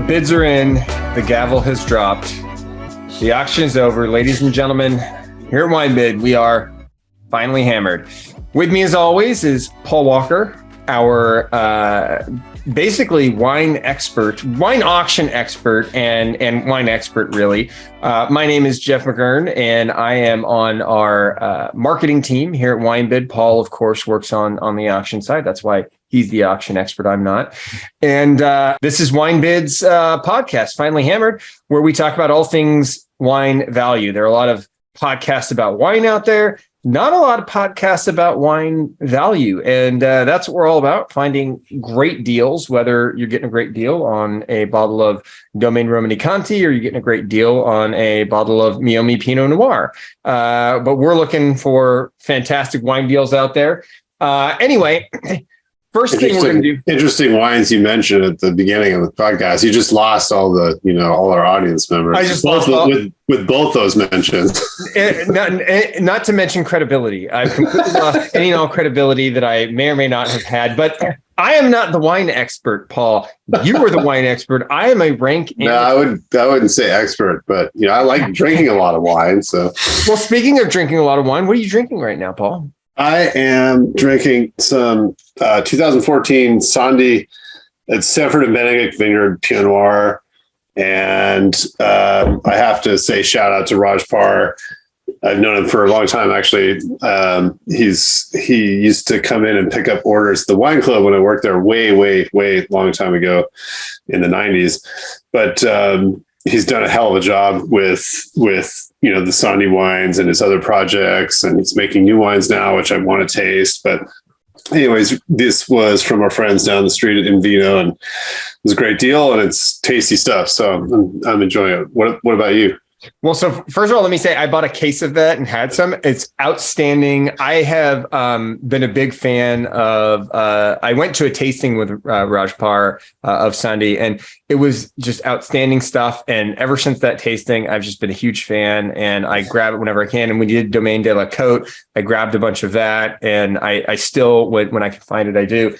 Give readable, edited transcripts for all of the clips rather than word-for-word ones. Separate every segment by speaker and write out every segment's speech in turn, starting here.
Speaker 1: bids are in, the gavel has dropped, the auction is over. Ladies and gentlemen, here at WineBid, we are finally hammered. With me as always is Paul Walker, our basically wine expert, wine auction expert, and wine expert, really. My name is Jeff McGurn, and I am on our marketing team here at WineBid. Paul, of course, works on the auction side. That's why he's the auction expert. I'm not. And this is WineBid's podcast, Finally Hammered, where we talk about all things wine value. There are a lot of podcasts about wine out there, not a lot of podcasts about wine value. And that's what we're all about, finding great deals, whether you're getting a great deal on a bottle of Domaine Romanée-Conti or you're getting a great deal on a bottle of Meiomi Pinot Noir. But we're looking for fantastic wine deals out there. Anyway, first thing we're going to do. Interesting wines you mentioned at the beginning of the podcast. You just lost all the, all our audience members. I just lost with both those mentions. Not to mention credibility. I've completely lost any and all credibility that I may or may not have had. But I am not the wine expert, Paul. You were the wine expert. I am a rank. No, I wouldn't say expert, but I like drinking a lot of wine. So, well, speaking of drinking a lot of wine, what are you drinking right now, Paul? I am drinking some 2014 Sandy at Sanford and Benedict Vineyard Pinot Noir. And I have to say shout out to Raj Parr. I've known him for a long time, actually. He used to come in and pick up orders at the wine club when I worked there way long time ago in the 90s. But he's done a hell of a job with the Sandy wines and his other projects, and he's making new wines now, which I want to taste. But anyways, this was from our friends down the street in Vino, and it was a great deal, and it's tasty stuff. So I'm enjoying it. What about you? Well, so first of all, let me say I bought a case of that and had some. It's outstanding. I have been a big fan of, I went to a tasting with Raj Parr of Sandy, and it was just outstanding stuff. And ever since that tasting, I've just been a huge fan, and I grab it whenever I can. And we did Domaine de la Côte. I grabbed a bunch of that, and I still, when I can find it, I do.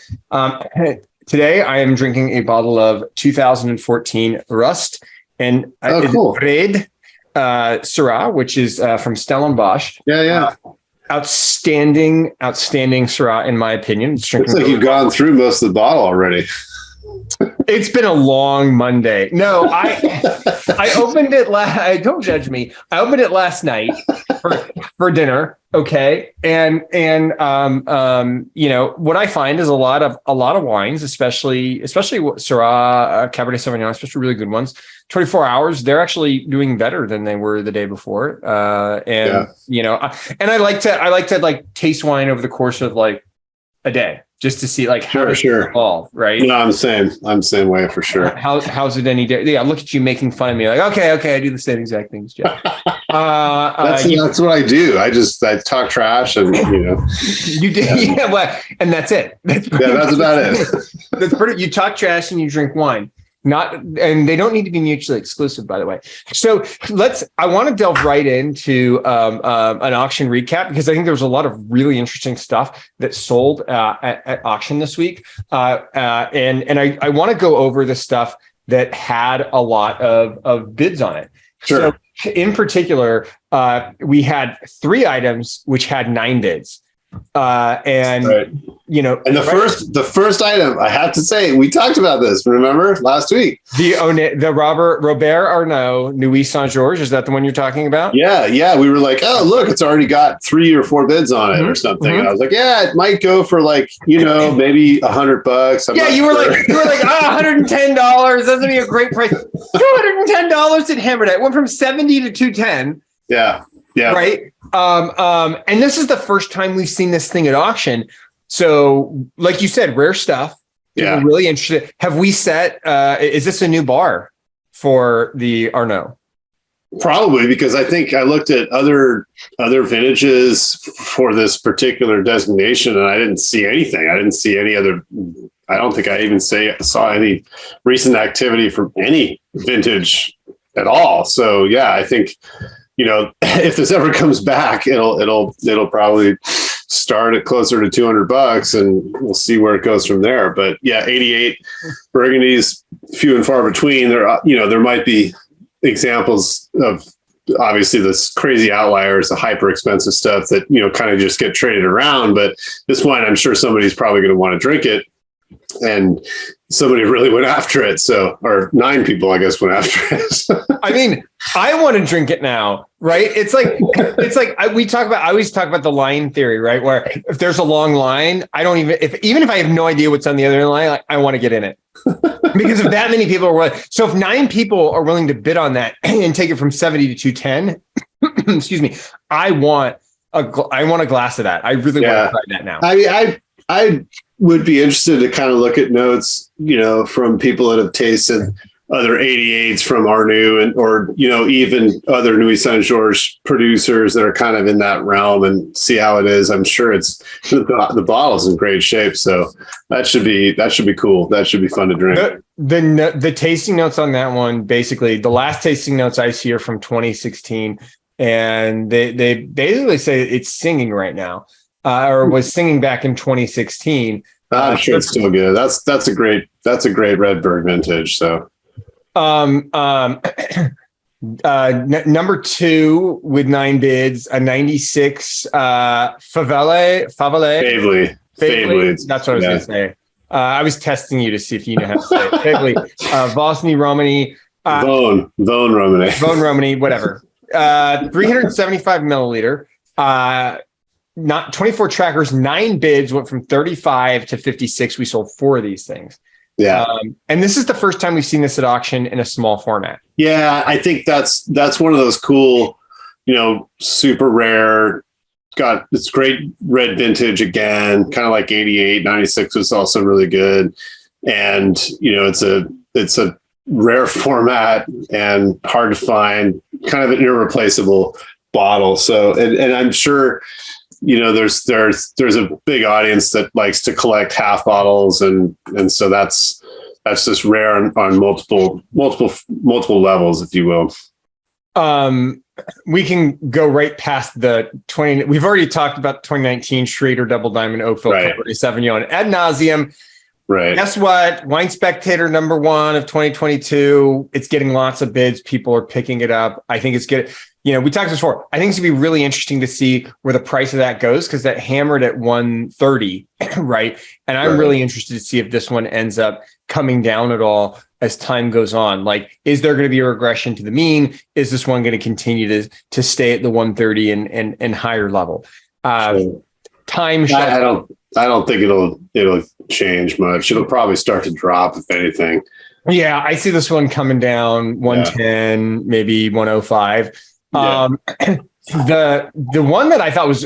Speaker 1: Today, I am drinking a bottle of 2014 Rust, and cool. Red Syrah, which is from Stellenbosch. Yeah. Outstanding Syrah, in my opinion. It's like you've gone through most of the bottle already. It's been a long Monday. No, I opened it don't judge me. I opened it last night for dinner. Okay. And what I find is a lot of wines, especially Syrah, Cabernet Sauvignon, especially really good ones, 24 hours, they're actually doing better than they were the day before. And I like to taste wine over the course of like a day, just to see how it evolve, right? No, I'm the same way for sure. How's it any day? Yeah, look at you making fun of me. Like, okay, I do the same exact things, Jeff. That's what I do. I talk trash, and you do. Yeah, well, and that's it. That's about it. That's pretty. You talk trash and you drink wine. And they don't need to be mutually exclusive, by the way. So I want to delve right into an auction recap, because I think there's a lot of really interesting stuff that sold at auction this week. And I want to go over the stuff that had a lot of bids on it. Sure. So in particular, we had 3 items which had 9 bids. And right. And the first item, I have to say, we talked about this, remember, last week. The Robert Arnault Nuit Saint-Georges, is that the one you're talking about? Yeah. We were like, oh, look, it's already got 3 or 4 bids on it or something. Mm-hmm. And I was like, yeah, it might go for maybe $100. You were like, $110. That's gonna be a great price. $210 at hammered. It went from 70 to 210. Yeah. Right. And this is the first time we've seen this thing at auction. So, like you said, rare stuff. Yeah. People really interested. Have we set? Is this a new bar for the Arnault? Probably, because I think I looked at other vintages for this particular designation, and I didn't see anything. I didn't see any other. I don't think I even saw any recent activity from any vintage at all. So yeah, I think if this ever comes back, it'll probably
Speaker 2: start at closer to $200 and we'll see where it goes from there. But yeah, 88 Burgundies, few and far between. There might be examples of obviously this crazy outliers, the hyper expensive stuff that, kind of just get traded around. But this wine, I'm sure somebody's probably going to want to drink it. And somebody really went after it. So, or 9 people, I guess, went after it.
Speaker 1: I mean, I want to drink it now, right? It's like I always talk about the line theory, right? Where if there's a long line, I don't even if I have no idea what's on the other line, like, I want to get in it. Because if that many people are willing, so if 9 people are willing to bid on that and take it from 70 to 210, excuse me, I want a glass of that. I really want to try that now.
Speaker 2: I would be interested to kind of look at notes, from people that have tasted other 88s from Arnoux or even other Nuits Saint-Georges producers that are kind of in that realm and see how it is. I'm sure the bottle's in great shape. So that should be cool. That should be fun to drink.
Speaker 1: The tasting notes on that one, basically the last tasting notes I see are from 2016. And they basically say it's singing right now. Or was singing back in 2016.
Speaker 2: I'm sure it's still good. That's a great Redberg vintage. So,
Speaker 1: number 2 with 9 bids, a 96 Favele. That's what I was going to say. I was testing you to see if you know how to say it. Favele, Vosny Romani,
Speaker 2: Vone
Speaker 1: Romani, whatever. 375 milliliter. Not 24 trackers, 9 bids, went from 35 to 56. We sold 4 of these things.
Speaker 2: Yeah.
Speaker 1: And this is the first time we've seen this at auction in a small format.
Speaker 2: Yeah. I think that's one of those cool, super rare, got this great red vintage again, kind of like 88, 96 was also really good. And, it's a rare format and hard to find, kind of an irreplaceable bottle. So, and I'm sure, there's a big audience that likes to collect half bottles, and so that's just rare on multiple levels, if you will.
Speaker 1: We can go right past the 20. We've already talked about 2019 Schrader Double Diamond Oakville Cabernet Sauvignon ad nauseum.
Speaker 2: Right.
Speaker 1: Guess what? Wine Spectator #1 of 2022. It's getting lots of bids. People are picking it up. I think it's good. We talked before. I think it's going to be really interesting to see where the price of that goes, because that hammered at 130, right? And I'm really interested to see if this one ends up coming down at all as time goes on. Like, is there going to be a regression to the mean? Is this one going to continue to stay at the 130 and higher level? Time.
Speaker 2: I don't think it'll change much. It'll probably start to drop, if anything.
Speaker 1: Yeah, I see this one coming down 110, maybe 105. Yeah. The one that I thought was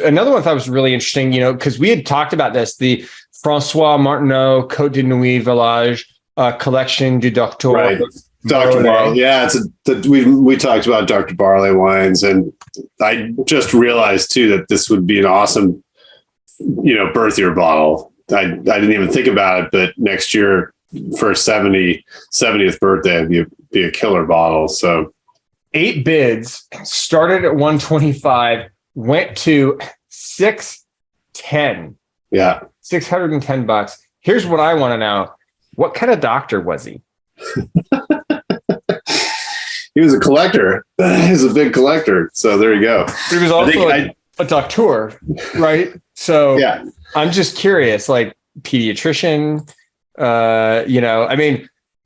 Speaker 1: really interesting, because we had talked about this, the François Martineau Côte de Nuit Village collection du Docteur.
Speaker 2: Right. Dr. Barley. Yeah, we talked about Dr. Barley wines, and I just realized too that this would be an awesome, birth year bottle. I didn't even think about it, but next year for 70th birthday, it'd be a killer bottle. So
Speaker 1: 8 bids, started at 125, went to 610.
Speaker 2: Yeah.
Speaker 1: $610. Here's what I want to know. What kind of doctor was he?
Speaker 2: He was a collector. He was a big collector. So there you go.
Speaker 1: He was also a doctor, right? So
Speaker 2: yeah.
Speaker 1: I'm just curious, like pediatrician,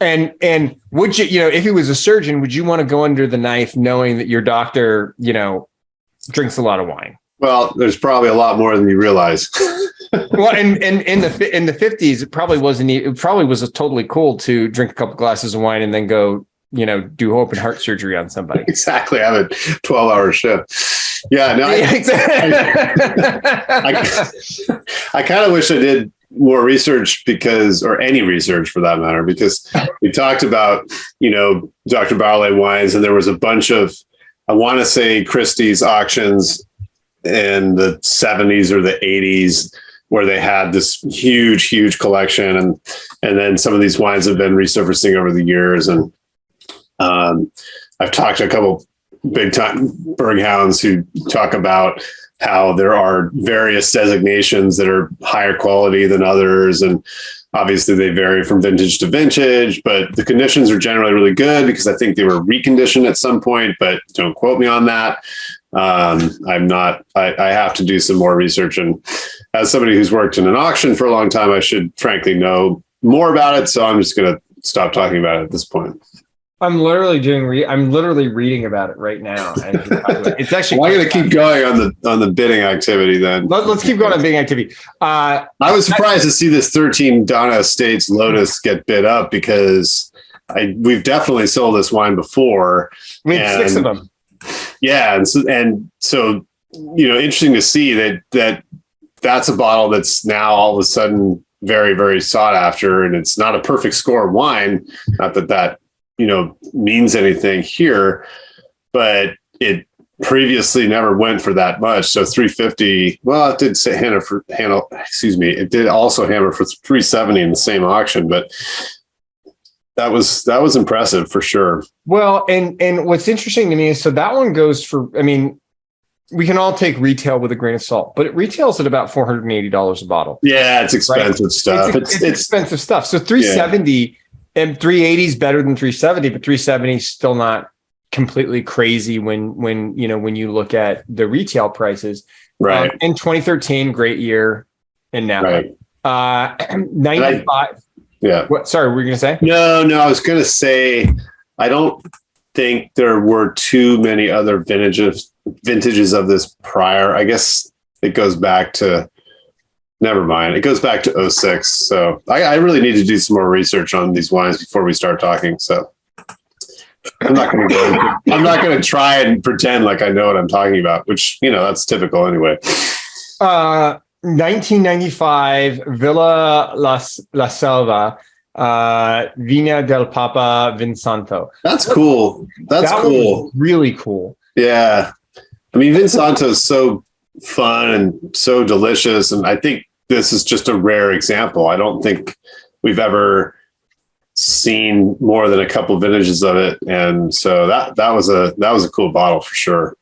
Speaker 1: and would you, if he was a surgeon, would you want to go under the knife knowing that your doctor, drinks a lot of wine?
Speaker 2: Well, there's probably a lot more than you realize.
Speaker 1: Well, and in the 50s, it probably was totally cool to drink a couple glasses of wine and then go, do open heart surgery on somebody.
Speaker 2: Exactly. I have a 12-hour shift. Yeah, no, I kind of wish I did more research or any research for that matter, because we talked about, Dr. Barley wines, and there was a bunch of, I want to say Christie's auctions in the 70s or the 80s where they had this huge collection. And then some of these wines have been resurfacing over the years. And I've talked to a couple big time Berghounds who talk about how there are various designations that are higher quality than others. And obviously they vary from vintage to vintage, but the conditions are generally really good because I think they were reconditioned at some point, but don't quote me on that. I have to do some more research. And as somebody who's worked in an auction for a long time, I should frankly know more about it. So I'm just going to stop talking about it at this point.
Speaker 1: I'm literally reading about it right now. And it's actually,
Speaker 2: I'm going to keep going on the bidding activity then.
Speaker 1: Let's keep going on bidding activity.
Speaker 2: I was surprised to see this 13 Donna Estates Lotus get bid up because we've definitely sold this wine before.
Speaker 1: We had 6 of them.
Speaker 2: Yeah. And so, interesting to see that's a bottle that's now all of a sudden very, very sought after. And it's not a perfect score wine. Not that means anything here, but it previously never went for that much. So 350, well, it did say it did also hammer for 370 in the same auction, but that was impressive for sure.
Speaker 1: Well, and what's interesting to me is, so that one goes for, we can all take retail with a grain of salt, but it retails at about $480 a bottle.
Speaker 2: Yeah, it's expensive stuff.
Speaker 1: It's expensive stuff. So 370 and 380 is better than 370, but 370 is still not completely crazy when you look at the retail prices.
Speaker 2: Right.
Speaker 1: In 2013, great year in Napa.
Speaker 2: Right.
Speaker 1: 95.
Speaker 2: Yeah.
Speaker 1: What? Sorry, were you going to say?
Speaker 2: No. I was going to say, I don't think there were too many other vintages of this prior. I guess it goes back to, never mind. It goes back to 2006. So I really need to do some more research on these wines before we start talking. So I'm not going to try and pretend like I know what I'm talking about, which, that's typical anyway.
Speaker 1: 1995 Villa La Selva, Vigna del Papa Vinsanto.
Speaker 2: That's cool. That's cool.
Speaker 1: Really cool.
Speaker 2: Yeah. Vinsanto is so fun and so delicious. And I think this is just a rare example. I don't think we've ever seen more than a couple vintages of it. And so that was a cool bottle for sure.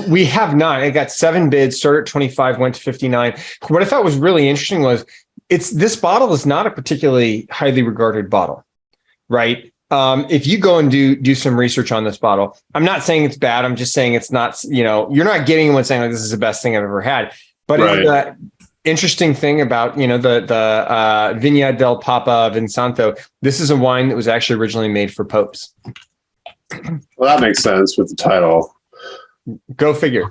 Speaker 1: We have not. I got 7 bids, started at 25, went to 59. What I thought was really interesting was this bottle is not a particularly highly regarded bottle, right? If you go and do some research on this bottle, I'm not saying it's bad. I'm just saying it's not, you're not getting anyone saying like, this is the best thing I've ever had. But
Speaker 2: right.
Speaker 1: The interesting thing about, the Vigna del Papa Vinsanto, this is a wine that was actually originally made for popes.
Speaker 2: Well, that makes sense with the title.
Speaker 1: Go figure.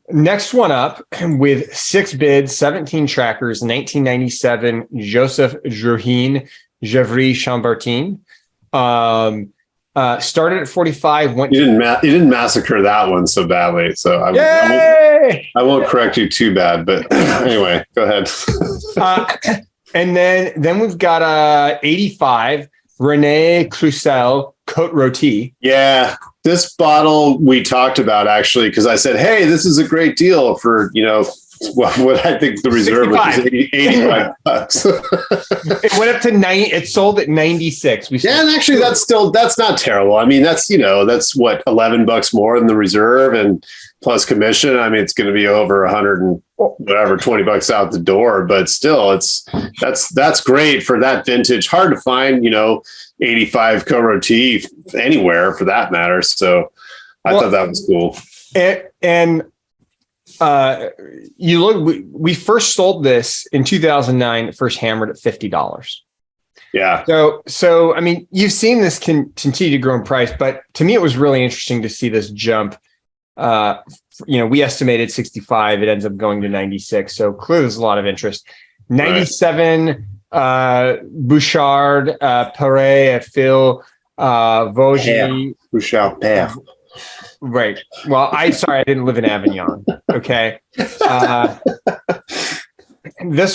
Speaker 1: Next one up with 6 bids, 17 trackers, 1997, Joseph Drouhin, Gevry Chambertin. Started at 45.
Speaker 2: You didn't massacre that one so badly. So I won't correct you too bad. But anyway, go ahead.
Speaker 1: And then we've got 85, René Crucel, Côte Rôtie.
Speaker 2: Yeah. This bottle we talked about actually, because I said, hey, this is a great deal for, what I think the reserve was 85 bucks.
Speaker 1: It went up to 90. It sold at 96.
Speaker 2: And actually that's not terrible. That's what, $11 more than the reserve and plus commission. It's going to be over 100 and whatever, $20 out the door, but still that's great for that vintage. Hard to find, 85 Côte Rôtie anywhere for that matter. So I thought that was cool.
Speaker 1: And you look, we first sold this in 2009, first hammered at $50.
Speaker 2: Yeah.
Speaker 1: So you've seen this continue to grow in price, but to me, it was really interesting to see this jump. We estimated 65, it ends up going to 96. So clearly there's a lot of interest. 97, Bouchard, Perret, Phil, Vosgy.
Speaker 2: Bouchard Père.
Speaker 1: Right. Well, I didn't live in Avignon. Okay. This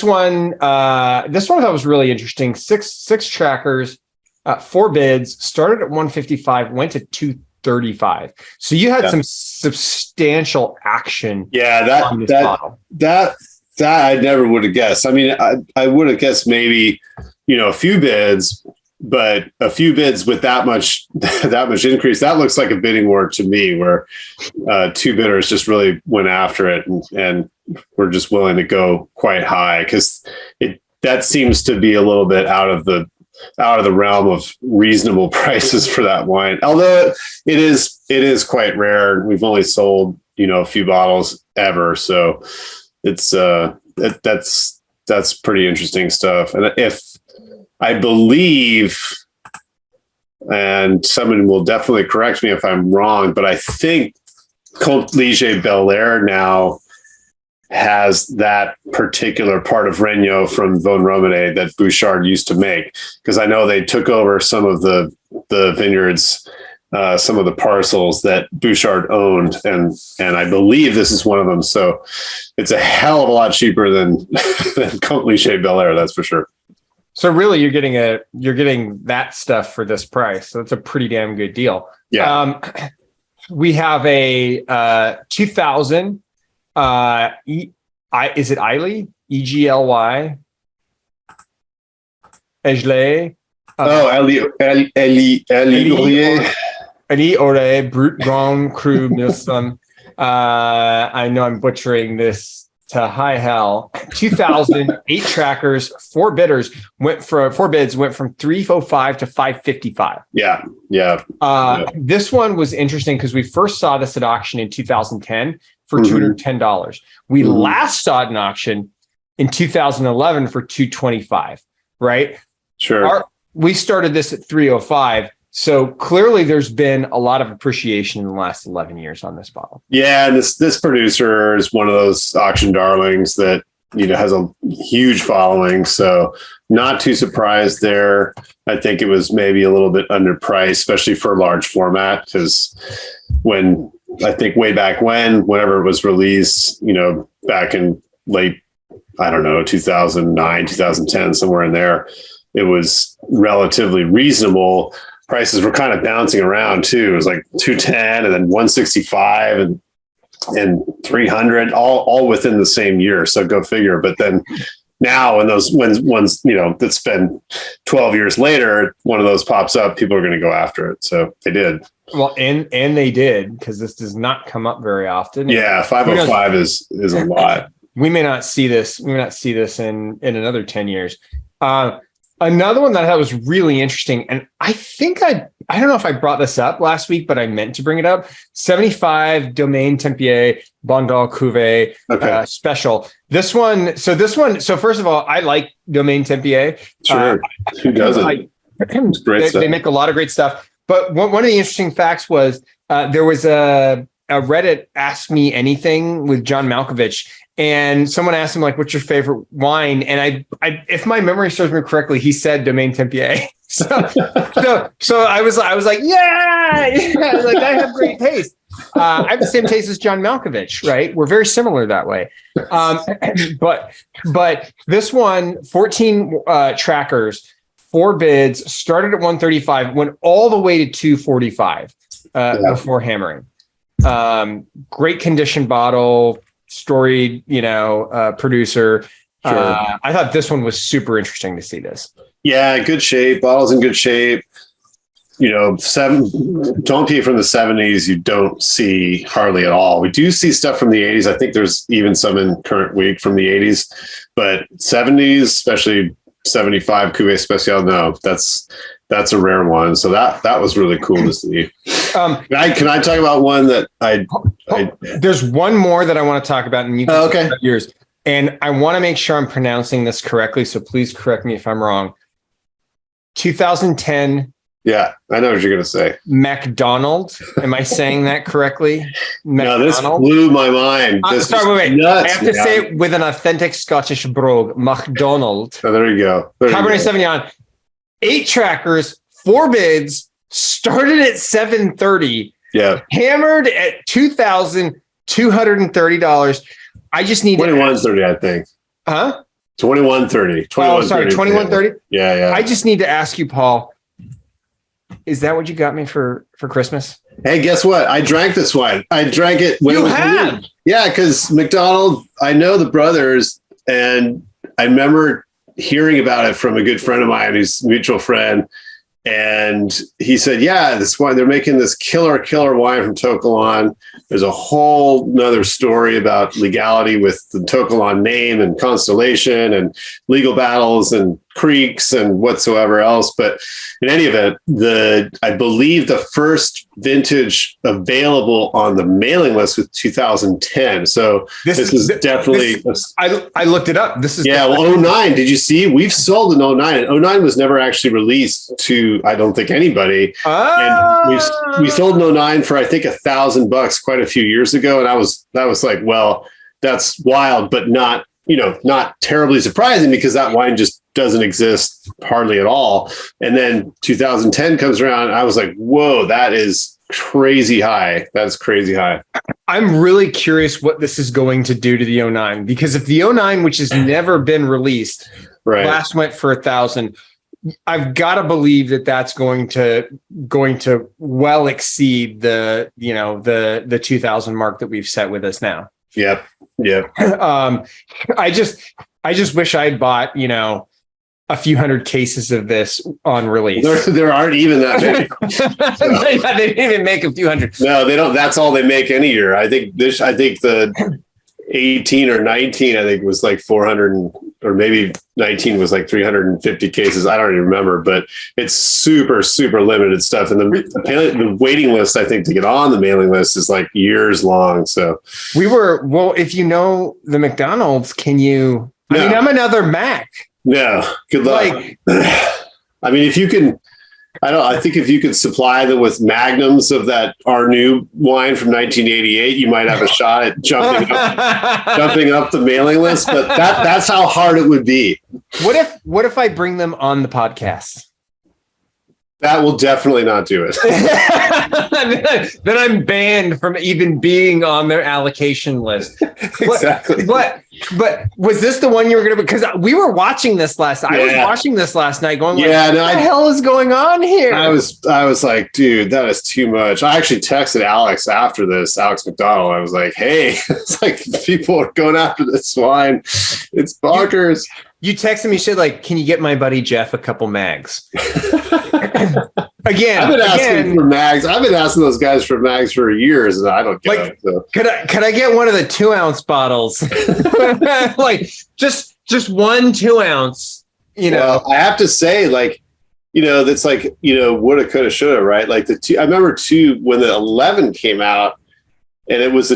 Speaker 1: one I thought was really interesting. Six trackers, 4 bids, started at 155, went to 235. So you had some substantial action.
Speaker 2: Yeah,
Speaker 1: on this bottle.
Speaker 2: That I never would have guessed. I would have guessed maybe, a few bids, but a few bids with that much increase, that looks like a bidding war to me, where two bidders just really went after it and were just willing to go quite high, because that seems to be a little bit out of the realm of reasonable prices for that wine. Although it is quite rare. We've only sold, a few bottles ever. So it's that's pretty interesting stuff. And if I believe, and someone will definitely correct me if I'm wrong, but I think Comte Ligier Bel Air now has that particular part of Regnault from Von Romane that Bouchard used to make, because I know they took over some of the vineyards, some of the parcels that Bouchard owned, and I believe this is one of them. So it's a hell of a lot cheaper than Comte Ligier Bel Air, that's for sure.
Speaker 1: So really, you're getting that stuff for this price. So it's a pretty damn good deal.
Speaker 2: Yeah.
Speaker 1: We have a 2000. Is it Egly? EGLY? Egly? Elie Ore Brut Grand Cru Milson. I know I'm butchering this to high hell. 2000, 8 trackers, 4 bids went from 305 to 555.
Speaker 2: Yeah.
Speaker 1: This one was interesting because we first saw this at auction in 2010 for $210. We last saw it in auction in 2011 for $225, right?
Speaker 2: Sure.
Speaker 1: We started this at 305. So clearly there's been a lot of appreciation in the last 11 years on this bottle.
Speaker 2: Yeah. And this producer is one of those auction darlings that, has a huge following. So not too surprised there. I think it was maybe a little bit underpriced, especially for a large format, because way back whenever it was released, back in late, 2009, 2010, somewhere in there, it was relatively reasonable. Prices were kind of bouncing around too. It was like 210 and then 165 and 300, all within the same year. So go figure. But then now when that's been 12 years later, one of those pops up, people are going to go after it. So they did.
Speaker 1: Well, and they did, because this does not come up very often.
Speaker 2: Yeah. 505 is a lot.
Speaker 1: We may not see this. We may not see this in another 10 years. Another one that I thought was really interesting, and I think I don't know if I brought this up last week, but I meant to bring it up. 75 Domaine Tempier Bondal Cuvée special. This one. So first of all, I like Domaine Tempier.
Speaker 2: Sure. Who doesn't? It's great stuff.
Speaker 1: They make a lot of great stuff. But one of the interesting facts was there was a Reddit Ask Me Anything with John Malkovich. And someone asked him, what's your favorite wine? And I if my memory serves me correctly, he said Domaine Tempier. So I was like, yeah, I have great taste. I have the same taste as John Malkovich, right? We're very similar that way. But this one, 14 trackers, 4 bids, started at 135, went all the way to 245 before hammering. Great condition bottle. Storied, producer. Sure. I thought this one was super interesting to see this.
Speaker 2: Yeah, good shape. Bottle's in good shape. Don't pee from the 70s. You don't see hardly at all. We do see stuff from the 80s. I think there's even some in current week from the 80s, but 70s, especially 75 Cuvée Spéciale. No, that's a rare one. So that was really cool to see. Can I talk about one that
Speaker 1: there's one more that I want to talk about, and you can
Speaker 2: talk
Speaker 1: about yours. And I want to make sure I'm pronouncing this correctly, so please correct me if I'm wrong. 2010.
Speaker 2: Yeah, I know what you're going to say.
Speaker 1: McDonald. Am I saying that correctly?
Speaker 2: No, this blew my mind.
Speaker 1: Wait. Nuts, I have to say it with an authentic Scottish brogue. McDonald.
Speaker 2: Oh, there you go.
Speaker 1: Cabernet Sauvignon. 8 trackers, 4 bids, started at $730.
Speaker 2: Yeah.
Speaker 1: Hammered at $2,230. I just need
Speaker 2: $21.30, I think.
Speaker 1: Huh?
Speaker 2: $21.30.
Speaker 1: Oh, sorry, $21.30?
Speaker 2: Yeah.
Speaker 1: I just need to ask you, Paul, is that what you got me for Christmas?
Speaker 2: Hey, guess what? I drank this wine. I drank it when
Speaker 1: you have?
Speaker 2: Yeah, because McDonald, I know the brothers, and I remember hearing about it from a good friend of mine who's a mutual friend. And he said, yeah, this wine, they're making this killer wine from To Kalon. There's a whole nother story about legality with the To Kalon name and constellation and legal battles and creeks and whatsoever else. But in any event, I believe the first vintage available on the mailing list was 2010. So this is definitely.
Speaker 1: I looked it up. This is
Speaker 2: 09. Did you see? We've sold an 09. And 09 was never actually released to, I don't think, anybody. And we sold an 09 for I think $1,000 quite a few years ago, and that was like, well, that's wild, but not terribly surprising because that wine just doesn't exist hardly at all. And then 2010 comes around, and I was like, whoa, that is crazy high. That's crazy high.
Speaker 1: I'm really curious what this is going to do to the 09, because if the 09, which has never been released, last went for 1,000, I've got to believe that that's going to well exceed the 2,000 mark that we've set with us now.
Speaker 2: Yep.
Speaker 1: I just wish I'd bought, a few hundred cases of this on release.
Speaker 2: There aren't even that many.
Speaker 1: So. They didn't even make a few hundred.
Speaker 2: No, they don't. That's all they make any year. I think the 18 or 19, I think was like 400 or maybe 19 was like 350 cases. I don't even remember, but it's super, super limited stuff. And the waiting list, I think, to get on the mailing list is like years long. So
Speaker 1: if you know the McDonald's, can you, I'm another Mac.
Speaker 2: No, good luck. I mean, if you can, I think if you could supply them with magnums of our new wine from 1988, you might have a shot at jumping up the mailing list. But that's how hard it would be.
Speaker 1: What if I bring them on the podcast?
Speaker 2: That will definitely not do it.
Speaker 1: Then I'm banned from even being on their allocation list.
Speaker 2: Exactly.
Speaker 1: But was this the one you were going to? Because we were watching this last. I was watching this last night, going, what the hell is going on here?
Speaker 2: I was like, dude, that is too much. I actually texted Alex after this, Alex McDonald. I was like, hey, it's like people are going after this wine. It's bonkers.
Speaker 1: You texted me, shit, like, can you get my buddy Jeff a couple mags? Again,
Speaker 2: I've been asking for mags. I've been asking those guys for mags for years, and I don't get them. So.
Speaker 1: Could I get one of the 2-ounce bottles? Like just 1 2-ounce.
Speaker 2: Well, I have to say, that's like woulda, coulda, shoulda, right? Like I remember when the 11 came out. And it was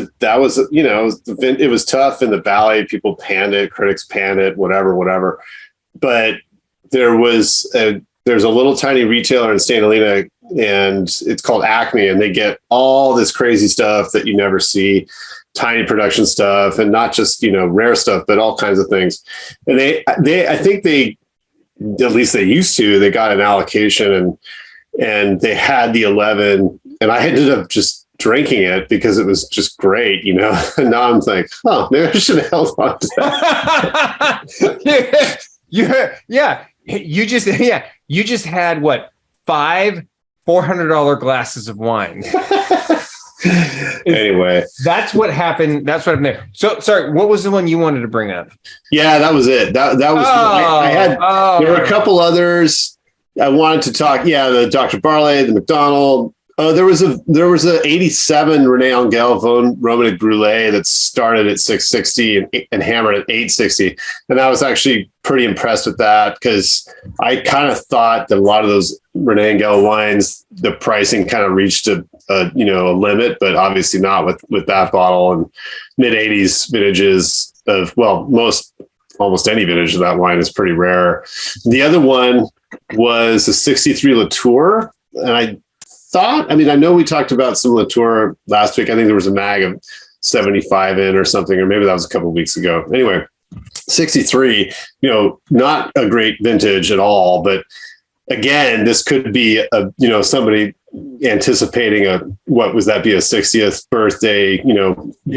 Speaker 2: tough in the Valley. People panned it, critics panned it, whatever. But there's a little tiny retailer in St. Helena, and it's called Acme, and they get all this crazy stuff that you never see, tiny production stuff, and not just rare stuff, but all kinds of things. And I think at least they used to, they got an allocation, and they had the 11, and I ended up just drinking it because it was just great, and now I'm like, oh, maybe I should have held on to that. You just had what, 5 $400 glasses of wine. Anyway,
Speaker 1: that's what happened. That's what happened there. So sorry, what was the one you wanted to bring up?
Speaker 2: Yeah, that was it. That was I had. There were a couple others I wanted to talk. Yeah, the Dr. Barley, the McDonald. There was a 87 René Angel Romantic Brûlé that started at 660 and hammered at 860. And I was actually pretty impressed with that because I kind of thought that a lot of those René Angel wines, the pricing kind of reached a limit, but obviously not with that bottle, and mid 80s vintages of, almost any vintage of that wine is pretty rare. The other one was a 63 Latour. And I know we talked about some Latour last week. I think there was a mag of 75 in or something, or maybe that was a couple of weeks ago. Anyway, 63, not a great vintage at all, but again, this could be somebody anticipating a 60th birthday,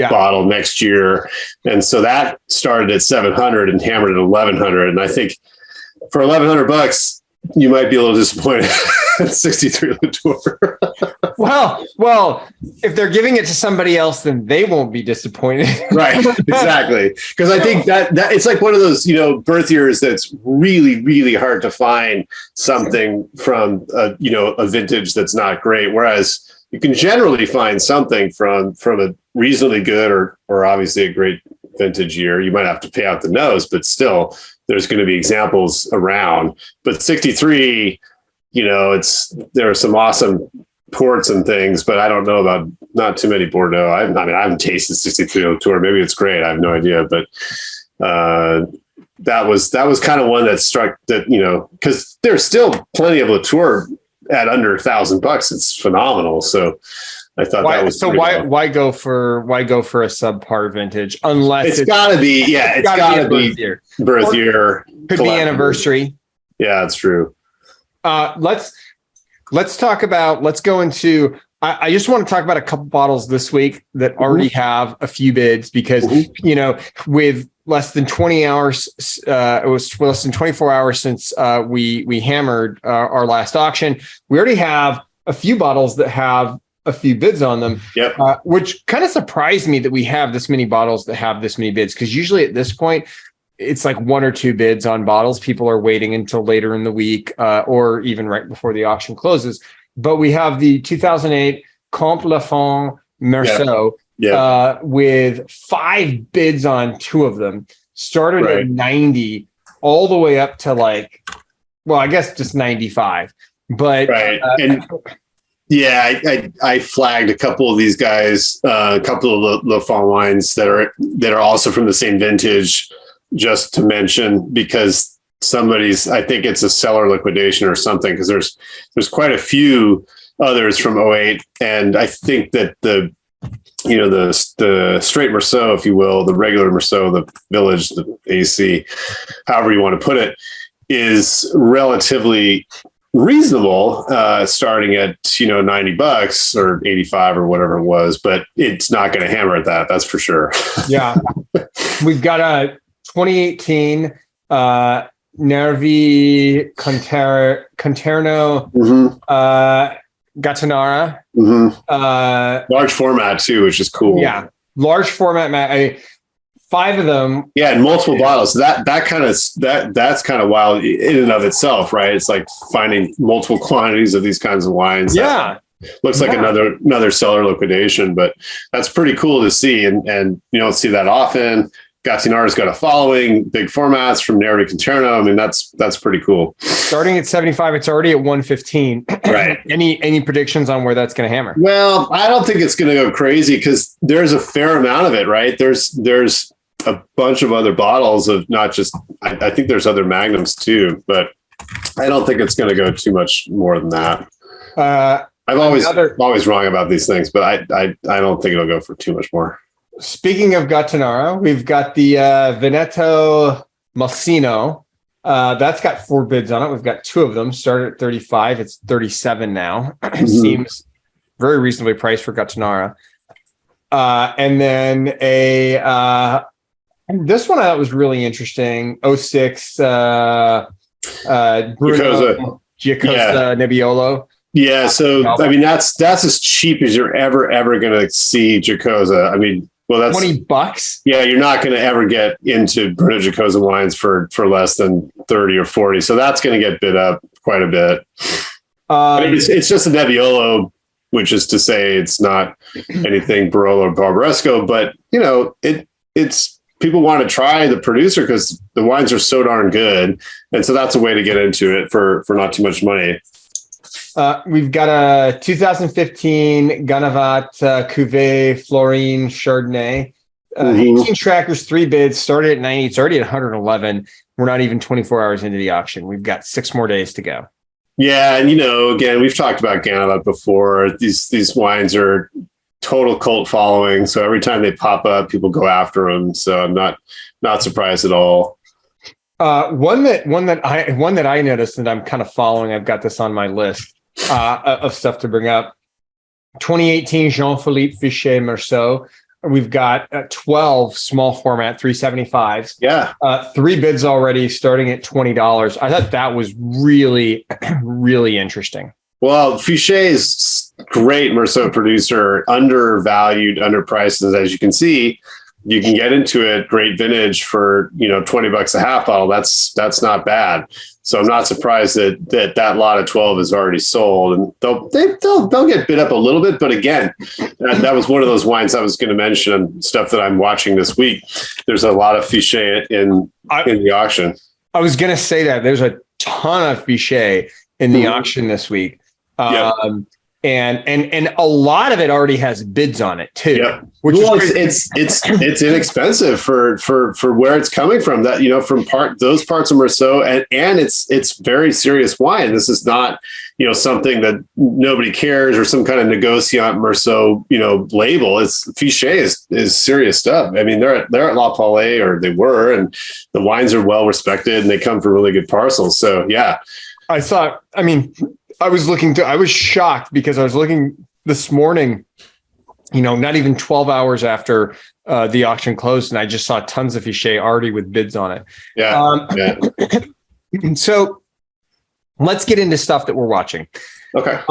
Speaker 2: bottle next year. And so that started at 700 and hammered at 1100. And I think for $1,100, you might be a little disappointed at 63 Latour.
Speaker 1: Well, if they're giving it to somebody else, then they won't be disappointed.
Speaker 2: Right, exactly. Because I think that it's like one of those, birth years that's really, really hard to find something from a vintage that's not great. Whereas you can generally find something from a reasonably good or obviously a great vintage year. You might have to pay out the nose, but still there's going to be examples around. But 63, there are some awesome ports and things, but I don't know about not too many Bordeaux. I haven't tasted 63 Latour. Maybe it's great. I have no idea, but that was kind of one that struck that, because there's still plenty of Latour at under $1,000. It's phenomenal. So I thought that was so.
Speaker 1: Why go for a subpar vintage unless
Speaker 2: it's got to be? Yeah, it's got to be birth year.
Speaker 1: Could be anniversary.
Speaker 2: Yeah, that's true.
Speaker 1: Let's go into. I just want to talk about a couple bottles this week that already have a few bids because with less than 20 hours, it was less than 24 hours since we hammered our last auction. We already have a few bottles that have a few bids on them.
Speaker 2: Yep.
Speaker 1: Which kind of surprised me that we have this many bottles that have this many bids, because usually at this point it's like one or two bids on bottles. People are waiting until later in the week or even right before the auction closes. But we have the 2008 Comte Lafon Merceau with 5 bids on 2 of them, started at 90 all the way up to I guess just 95. But
Speaker 2: I flagged a couple of these guys, a couple of Lafon wines that are also from the same vintage, just to mention, because I think it's a seller liquidation or something, because there's quite a few others from '08, and I think that the straight Merceau, if you will, the regular Merceau, the Village, the AC, however you want to put it, is relatively reasonable, starting at $90 or 85 or whatever it was, but it's not going to hammer at that. That's for sure. Yeah,
Speaker 1: we've got a 2018 Nervi Conterno Gattinara.
Speaker 2: Large format too, which is cool.
Speaker 1: Yeah, large format. 5 of them.
Speaker 2: Yeah, and multiple bottles. That's kind of wild in and of itself, right? It's like finding multiple quantities of these kinds of wines.
Speaker 1: Yeah,
Speaker 2: looks like another seller liquidation, but that's pretty cool to see, and you don't see that often. Gattinara's got a following, big formats from Nervi Conterno. I mean, that's pretty cool. Starting
Speaker 1: at 75, it's already at 115.
Speaker 2: Right.
Speaker 1: Any predictions on where that's going to hammer?
Speaker 2: Well, I don't think it's going to go crazy because there's a fair amount of it, right? There's a bunch of other bottles of not just. I think there's other magnums too, but I don't think it's going to go too much more than that. I'm always wrong about these things, but I don't think it'll go for too much more.
Speaker 1: Speaking of Gattinara, we've got the Veneto Malsino. That's got 4 bids on it. We've got 2 of them. Started at 35. It's 37 now. Seems very reasonably priced for Gattinara. And then this one I thought was really interesting. 06 Bruno Giacosa Nebbiolo.
Speaker 2: Yeah, so I mean that's as cheap as you're ever going to see Giacosa. I mean, well, that's
Speaker 1: $20.
Speaker 2: Yeah, you're not going to ever get into Bruno Giacosa wines for less than 30 or 40. So that's going to get bid up quite a bit. It's just a Nebbiolo, which is to say it's not anything Barolo or Barbaresco, but it's people want to try the producer because the wines are so darn good, and so that's a way to get into it for not too much money.
Speaker 1: We've got a 2015 Ganavat Cuvée Florine Chardonnay. 18 trackers, 3 bids, started at 90. It's already at 111. We're not even 24 hours into the auction. We've got 6 more days to go.
Speaker 2: Yeah, and again, we've talked about Ganavat before. These wines are total cult following, so every time they pop up, people go after them. So I'm not surprised at all.
Speaker 1: One that I noticed that I'm kind of following. I've got this on my list of stuff to bring up. 2018 Jean-Philippe Fichet Merceau. we've got 12 small format 375s.
Speaker 2: Yeah.
Speaker 1: 3 bids already starting at $20. I thought that was really, really interesting.
Speaker 2: Well, Fichet is great Merceau producer, undervalued, underpriced. And as you can see, you can get into it, great vintage for, $20 a half bottle. That's not bad. So I'm not surprised that lot of 12 is already sold, and they'll get bid up a little bit. But again, that was one of those wines I was going to mention, stuff that I'm watching this week. There's a lot of Fichet in the auction. I
Speaker 1: was going to say that there's a ton of Fichet in the auction this week.
Speaker 2: Yep.
Speaker 1: And a lot of it already has bids on it too.
Speaker 2: Yep. Which is it's inexpensive for where it's coming from. That from those parts of Merceau, and it's very serious wine. This is not something that nobody cares or some kind of negociant Merceau label. It's Fichet is serious stuff. I mean, they're at La Palais, or they were, and the wines are well respected and they come from really good parcels. So yeah,
Speaker 1: I was shocked because I was looking this morning, not even 12 hours after the auction closed, and I just saw tons of Fichet already with bids on it.
Speaker 2: Yeah.
Speaker 1: So let's get into stuff that we're watching.
Speaker 2: Okay.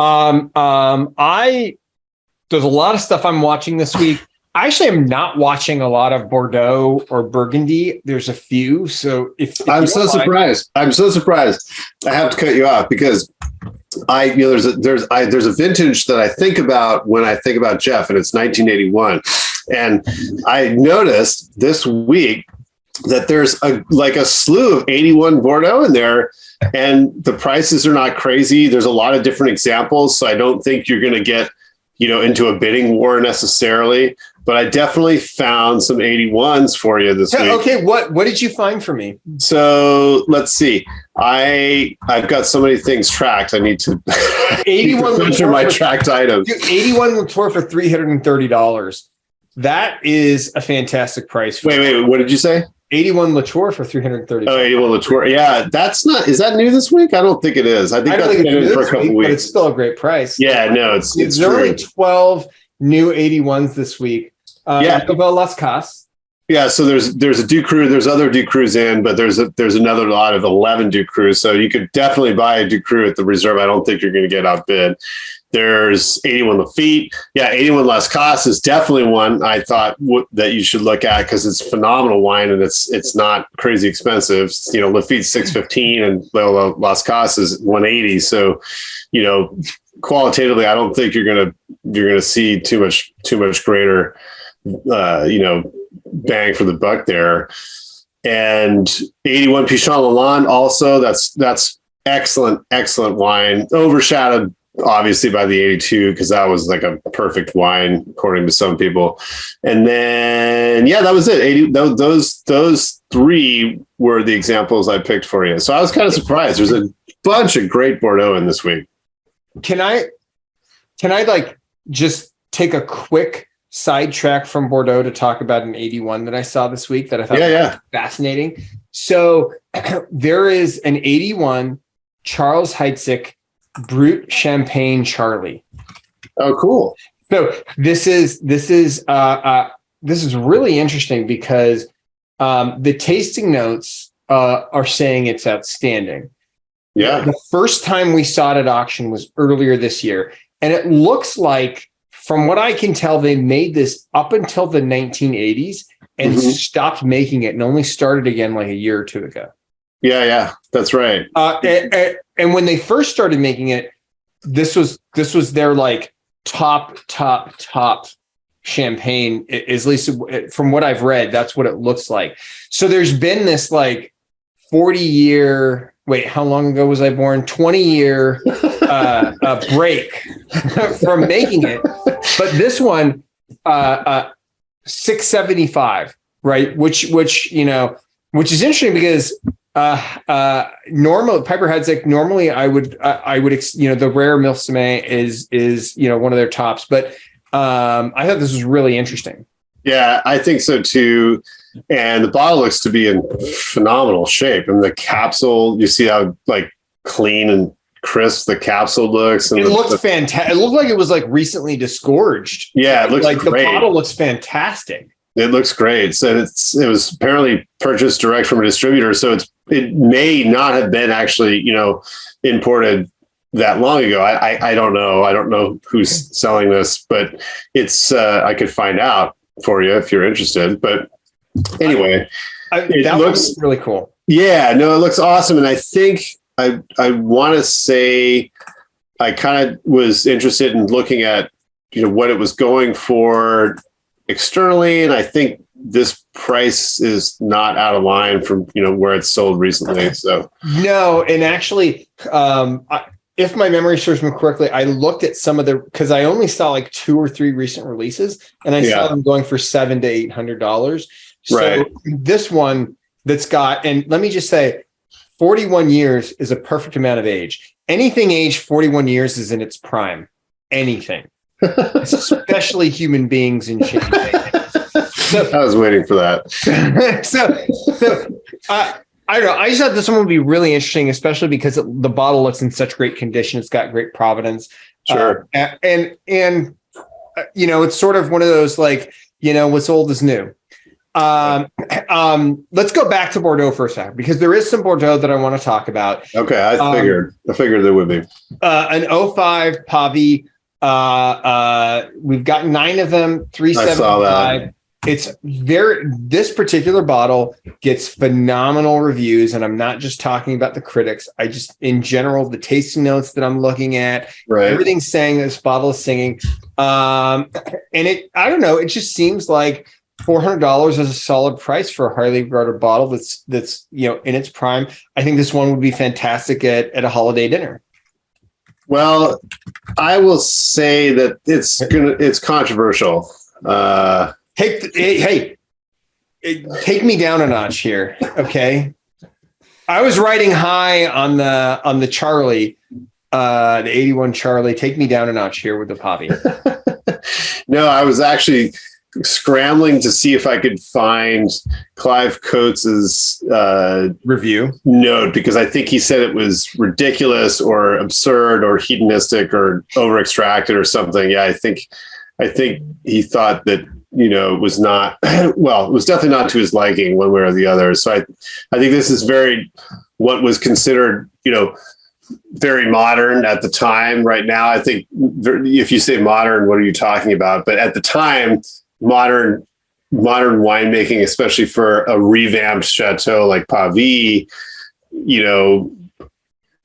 Speaker 1: There's a lot of stuff I'm watching this week. I actually am not watching a lot of Bordeaux or Burgundy. There's a few. So if
Speaker 2: I'm so surprised. I'm so surprised. I have to cut you off because there's a vintage that I think about when I think about Jeff, and it's 1981. And I noticed this week that there's a slew of 81 Bordeaux in there, and the prices are not crazy. There's a lot of different examples, so I don't think you're going to get into a bidding war necessarily. But I definitely found some 81s for you this week.
Speaker 1: Okay, what did you find for me?
Speaker 2: So let's see. I've got so many things tracked. I need to
Speaker 1: 81
Speaker 2: filter my tracked items.
Speaker 1: Dude, 81 Latour for $330. That is a fantastic price.
Speaker 2: Wait, what did you say?
Speaker 1: 81 Latour for $330.
Speaker 2: Oh, 81 Latour. Yeah, is that new this week? I don't think it is. I think that's been in for a couple weeks.
Speaker 1: But it's still a great price.
Speaker 2: Yeah, no, it's
Speaker 1: there are only 12 new 81s this week. Las Casas.
Speaker 2: Yeah, so there's a Ducru, there's other Ducrus in, but there's another lot of 11 Ducrus. So you could definitely buy a Ducru at the reserve. I don't think you're going to get outbid. There's 81 Lafite. Yeah, 81 Las Casas is definitely one I thought that you should look at because it's phenomenal wine and it's not crazy expensive. Lafite's $615 and Las Casas is $180. So, qualitatively, I don't think you're gonna see too much greater bang for the buck there. And 81 Pichon Lalande also, that's excellent wine, overshadowed obviously by the 82 because that was like a perfect wine according to some people. And then that was it. Those three were the examples I picked for you. So I was kind of surprised. There's a bunch of great Bordeaux in this week.
Speaker 1: Can I just take a quick sidetrack from Bordeaux to talk about an 81 that I saw this week that I thought was fascinating. So there is an 81 Charles Heidsieck Brut Champagne Charlie.
Speaker 2: Oh, cool.
Speaker 1: So this is really interesting because the tasting notes are saying it's outstanding.
Speaker 2: Yeah.
Speaker 1: The first time we saw it at auction was earlier this year. And it looks like, from what I can tell, they made this up until the 1980s and stopped making it and only started again like a year or two ago.
Speaker 2: Yeah, that's right.
Speaker 1: And when they first started making it, this was their like top champagne, at least from what I've read, that's what it looks like. So there's been this like 40-year, how long ago was I born? 20-year break from making it. But this one, $675, right? Which is interesting because normally Piper Heidsieck, normally I would the rare Milsimé is one of their tops, but I thought this was really interesting.
Speaker 2: Yeah, I think so too. And the bottle looks to be in phenomenal shape. And the capsule, you see how like clean and crisp the capsule looks. And
Speaker 1: it looks fantastic. It looked like it was like recently disgorged.
Speaker 2: Yeah, it looks
Speaker 1: like
Speaker 2: great.
Speaker 1: The bottle looks fantastic.
Speaker 2: It looks great. So it was apparently purchased direct from a distributor. So it may not have been actually, imported that long ago. I don't know. I don't know who's selling this, but it's I could find out for you if you're interested. But anyway,
Speaker 1: that looks really cool.
Speaker 2: Yeah, no, it looks awesome. And I think I want to say I kind of was interested in looking at, what it was going for externally. And I think this price is not out of line from, where it's sold recently. So
Speaker 1: no. And actually, if my memory serves me correctly, I looked at some of because I only saw like 2 or 3 recent releases, and I saw them going for $700 to $800. So this one that's got, and let me just say, 41 years is a perfect amount of age. Anything aged 41 years is in its prime. Anything, especially human beings and champagne. So,
Speaker 2: I was waiting for that.
Speaker 1: I don't know. I just thought this one would be really interesting, especially because the bottle looks in such great condition. It's got great provenance.
Speaker 2: Sure.
Speaker 1: And it's sort of one of those, like, what's old is new. Let's go back to Bordeaux for a second, because there is some Bordeaux that I want to talk about.
Speaker 2: Okay. I figured there would be
Speaker 1: an 05 Pavie. We've got 9 of them, 375. It's this particular bottle gets phenomenal reviews. And I'm not just talking about the critics. In general, the tasting notes that I'm looking at, everything's saying this bottle is singing. And I don't know, it just seems like $400 is a solid price for a highly regarded bottle that's in its prime. I think this one would be fantastic at a holiday dinner.
Speaker 2: Well, I will say that it's controversial.
Speaker 1: Take me down a notch here, okay? I was riding high on the Charlie, the 81 Charlie. Take me down a notch here with the Pavie.
Speaker 2: No, I was actually scrambling to see if I could find Clive Coates's
Speaker 1: review
Speaker 2: note, because I think he said it was ridiculous or absurd or hedonistic or over extracted or something. Yeah, I think he thought that it was not, well, it was definitely not to his liking one way or the other. So I think this is what was considered, very modern at the time. Right now, I think if you say modern, what are you talking about? But at the time, modern winemaking, especially for a revamped chateau like Pavie,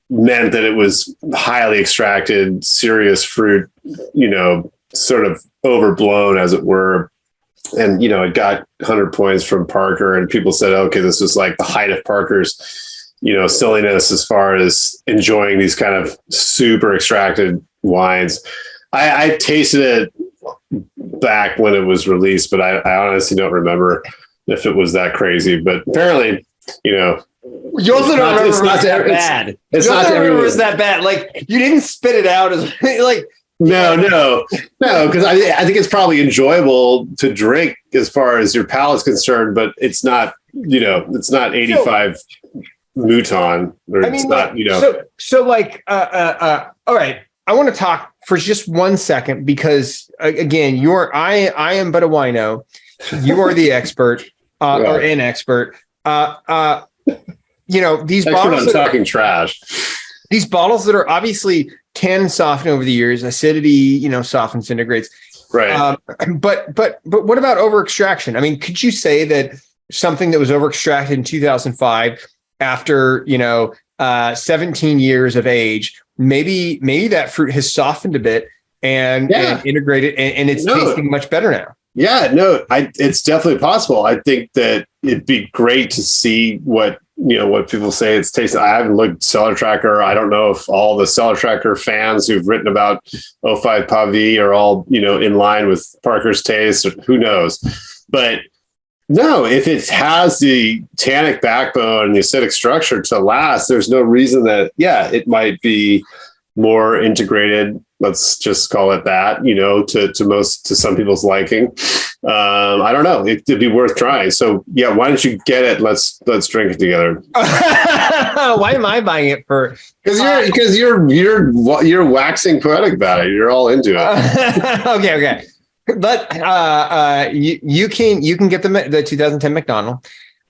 Speaker 2: meant that it was highly extracted, serious fruit, sort of overblown, as it were. And, it got 100 points from Parker, and people said, okay, this was like the height of Parker's, silliness as far as enjoying these kind of super extracted wines. I tasted it back when it was released, but I honestly don't remember if it was that crazy. But apparently,
Speaker 1: you also don't remember it was that bad. It's not everyone. It was that bad. Like, you didn't spit it out as like.
Speaker 2: No, because I think it's probably enjoyable to drink as far as your palate's concerned, but it's not, it's not 85 Mouton, or it's not,
Speaker 1: So like, all right. I want to talk for just 1 second, because again, I am but a wino. You are the expert, or an expert. These bottles.
Speaker 2: I'm talking trash.
Speaker 1: These bottles that are obviously tan and soften over the years, acidity, softens, integrates.
Speaker 2: Right.
Speaker 1: But what about over extraction? I mean, could you say that something that was over extracted in 2005 after, 17 years of age, maybe that fruit has softened a bit and integrated and it's tasting much better now?
Speaker 2: Yeah, no, it's definitely possible. I think that it'd be great to see what people say it's tasting. I haven't looked Cellar Tracker. I don't know if all the Cellar Tracker fans who've written about 05 Pavie are all, in line with Parker's taste, or who knows. But no, if it has the tannic backbone and the acidic structure to last, there's no reason that, it might be more integrated. Let's just call it that, to some people's liking. I don't know. It'd be worth trying. So why don't you get it? Let's drink it together.
Speaker 1: Why am I buying it for?
Speaker 2: Because you're waxing poetic about it. You're all into it.
Speaker 1: Okay. But you can get the 2010 McDonald.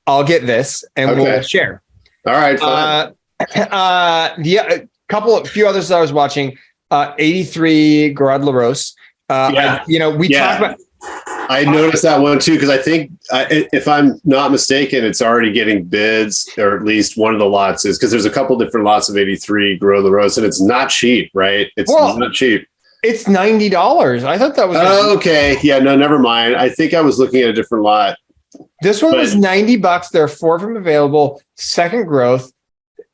Speaker 1: I'll get this and we'll share.
Speaker 2: All right. Fine.
Speaker 1: Few others that I was watching. 83 Garde La Rose. We talked about.
Speaker 2: I noticed that one too, because I think if I'm not mistaken, it's already getting bids, or at least one of the lots is, because there's a couple different lots of 83 Garde La Rose, and it's not cheap, right? It's not cheap.
Speaker 1: It's $90. I thought that was.
Speaker 2: Oh, okay. Yeah, no, never mind. I think I was looking at a different lot.
Speaker 1: This one was $90. There are 4 of them available. Second growth,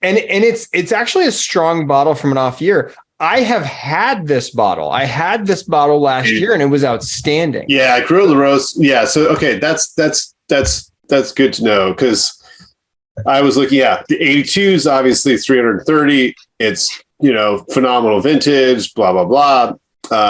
Speaker 1: and it's actually a strong bottle from an off year. I have had this bottle. I had this bottle last year, and it was outstanding. Yeah,
Speaker 2: Garde La Rose. Yeah, so okay, that's good to know, because I was looking. Yeah, the 82 is obviously 330. It's phenomenal vintage. Blah blah blah.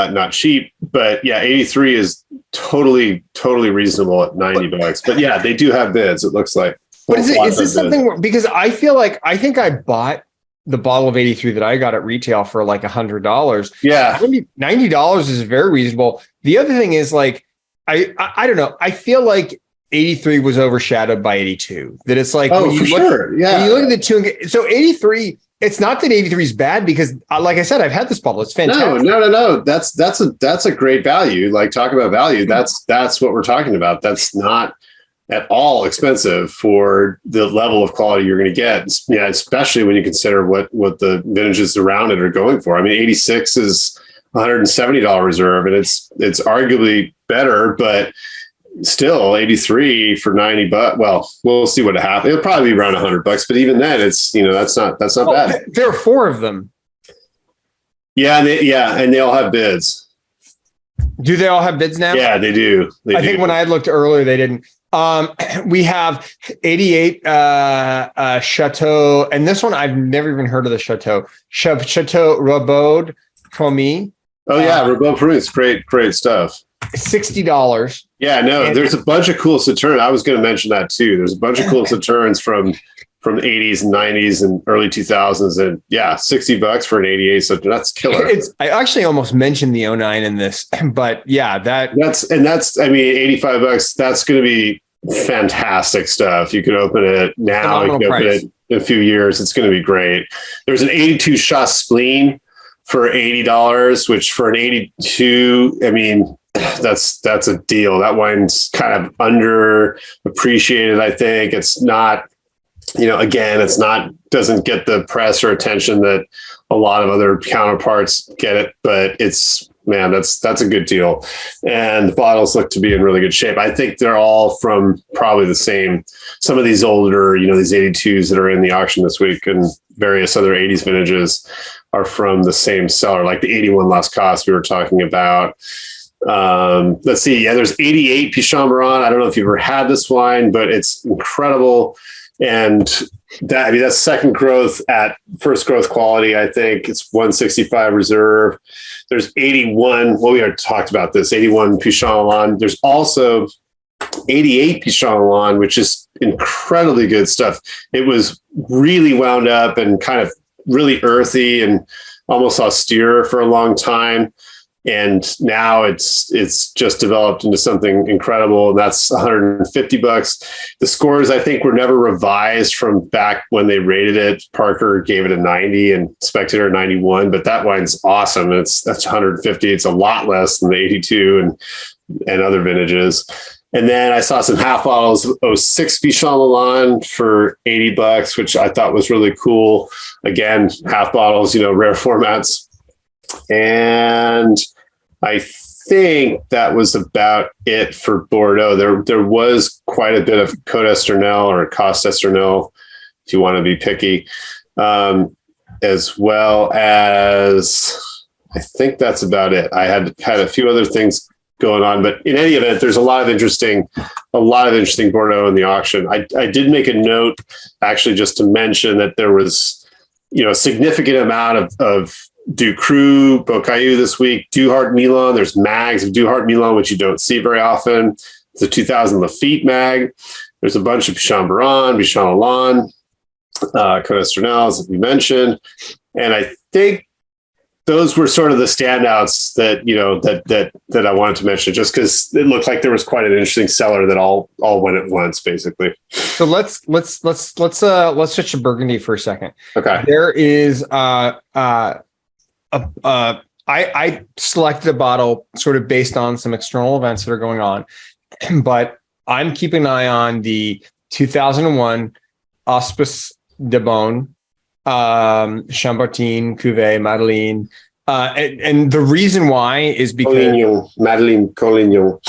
Speaker 2: Not cheap, but yeah, 83 is totally reasonable at $90. But yeah, they do have bids. It looks like.
Speaker 1: But is this something? Because I think I bought the bottle of 83 that I got at retail for like $100.
Speaker 2: Yeah.
Speaker 1: $90 is very reasonable. The other thing is, like, I don't know. I feel like 83 was overshadowed by 82. That it's like,
Speaker 2: for sure. Yeah.
Speaker 1: When you look at the two, so 83, it's not that 83 is bad, because like I said, I've had this bottle. It's fantastic.
Speaker 2: No. That's a great value. Like, talk about value. That's what we're talking about. That's not at all expensive for the level of quality you're going to get. Yeah, especially when you consider what the vintages around it are going for. I mean, 86 is $170 reserve, and it's arguably better, but still 83 for $90. Well, we'll see what happens. It'll probably be around $100, but even then, it's that's not bad.
Speaker 1: There are 4 of them.
Speaker 2: Yeah, and they all have bids.
Speaker 1: Do they all have bids now?
Speaker 2: Yeah, they do. I
Speaker 1: think when I had looked earlier, they didn't. We have 88 Chateau, and this one I've never even heard of the Chateau Robaud Promis.
Speaker 2: Oh yeah, Robaud Promis, great stuff.
Speaker 1: $60.
Speaker 2: Yeah, no, there's a bunch of cool Sauternes. I was going to mention that too. There's a bunch of cool Sauternes from 80s and 90s and early 2000s, and yeah, $60 for an 88. So that's killer.
Speaker 1: I actually almost mentioned the 09 in this, but yeah, that's I mean, $85. That's going to be fantastic stuff. You can open it now. You can open it in a few years. It's going to be great. There's an 82 shot spleen for $80, which for an 82, I mean, that's a deal. That wine's kind of underappreciated. I think it's not. Again, doesn't get the press or attention that a lot of other counterparts get it, but that's a good deal. And the bottles look to be in really good shape. I think they're all from probably the same, some of these older, these 82s that are in the auction this week and various other 80s vintages are from the same seller, like the 81 Las Casas we were talking about. Let's see. Yeah, there's 88 Pichon-Moran. I don't know if you've ever had this wine, but it's incredible. And that's second growth at first growth quality. I think it's 165 reserve. There's 81. Well, we already talked about this. 81 Pichon-Moran. There's also 88 Pichon-Moran, which is incredibly good stuff. It was really wound up and kind of really earthy and almost austere for a long time. And now it's just developed into something incredible, and that's $150. The scores, I think, were never revised from back when they rated it. Parker gave it a 90 and Spectator a 91, but that wine's awesome. That's $150. It's a lot less than the 82 and other vintages. And then I saw some half bottles of 06 Pichon-Moran for $80, which I thought was really cool. Again, half bottles, rare formats. And I think that was about it for Bordeaux. There was quite a bit of Côte Esternelle or Coste Esternelle, if you want to be picky, as well as I think that's about it. I had a few other things going on, but in any event, there's a lot of interesting Bordeaux in the auction. I did make a note actually just to mention that there was, a significant amount of Ducru, Beaucaillou this week, Duhart Milan. There's mags of Duhart Milan, which you don't see very often. The 2000 Lafite mag. There's a bunch of Pichon-Moran, Pichon-Allan.
Speaker 2: Côte d'Estournel, as we mentioned. And I think those were sort of the standouts that, that I wanted to mention, just because it looked like there was quite an interesting cellar that all went at once, basically.
Speaker 1: So let's switch to Burgundy for a second.
Speaker 2: Okay.
Speaker 1: There is I selected a bottle sort of based on some external events that are going on, but I'm keeping an eye on the 2001 Hospice de Beaune, Chambertin, Cuvée, Madeleine. And the reason why is because
Speaker 2: Madeleine Collignon.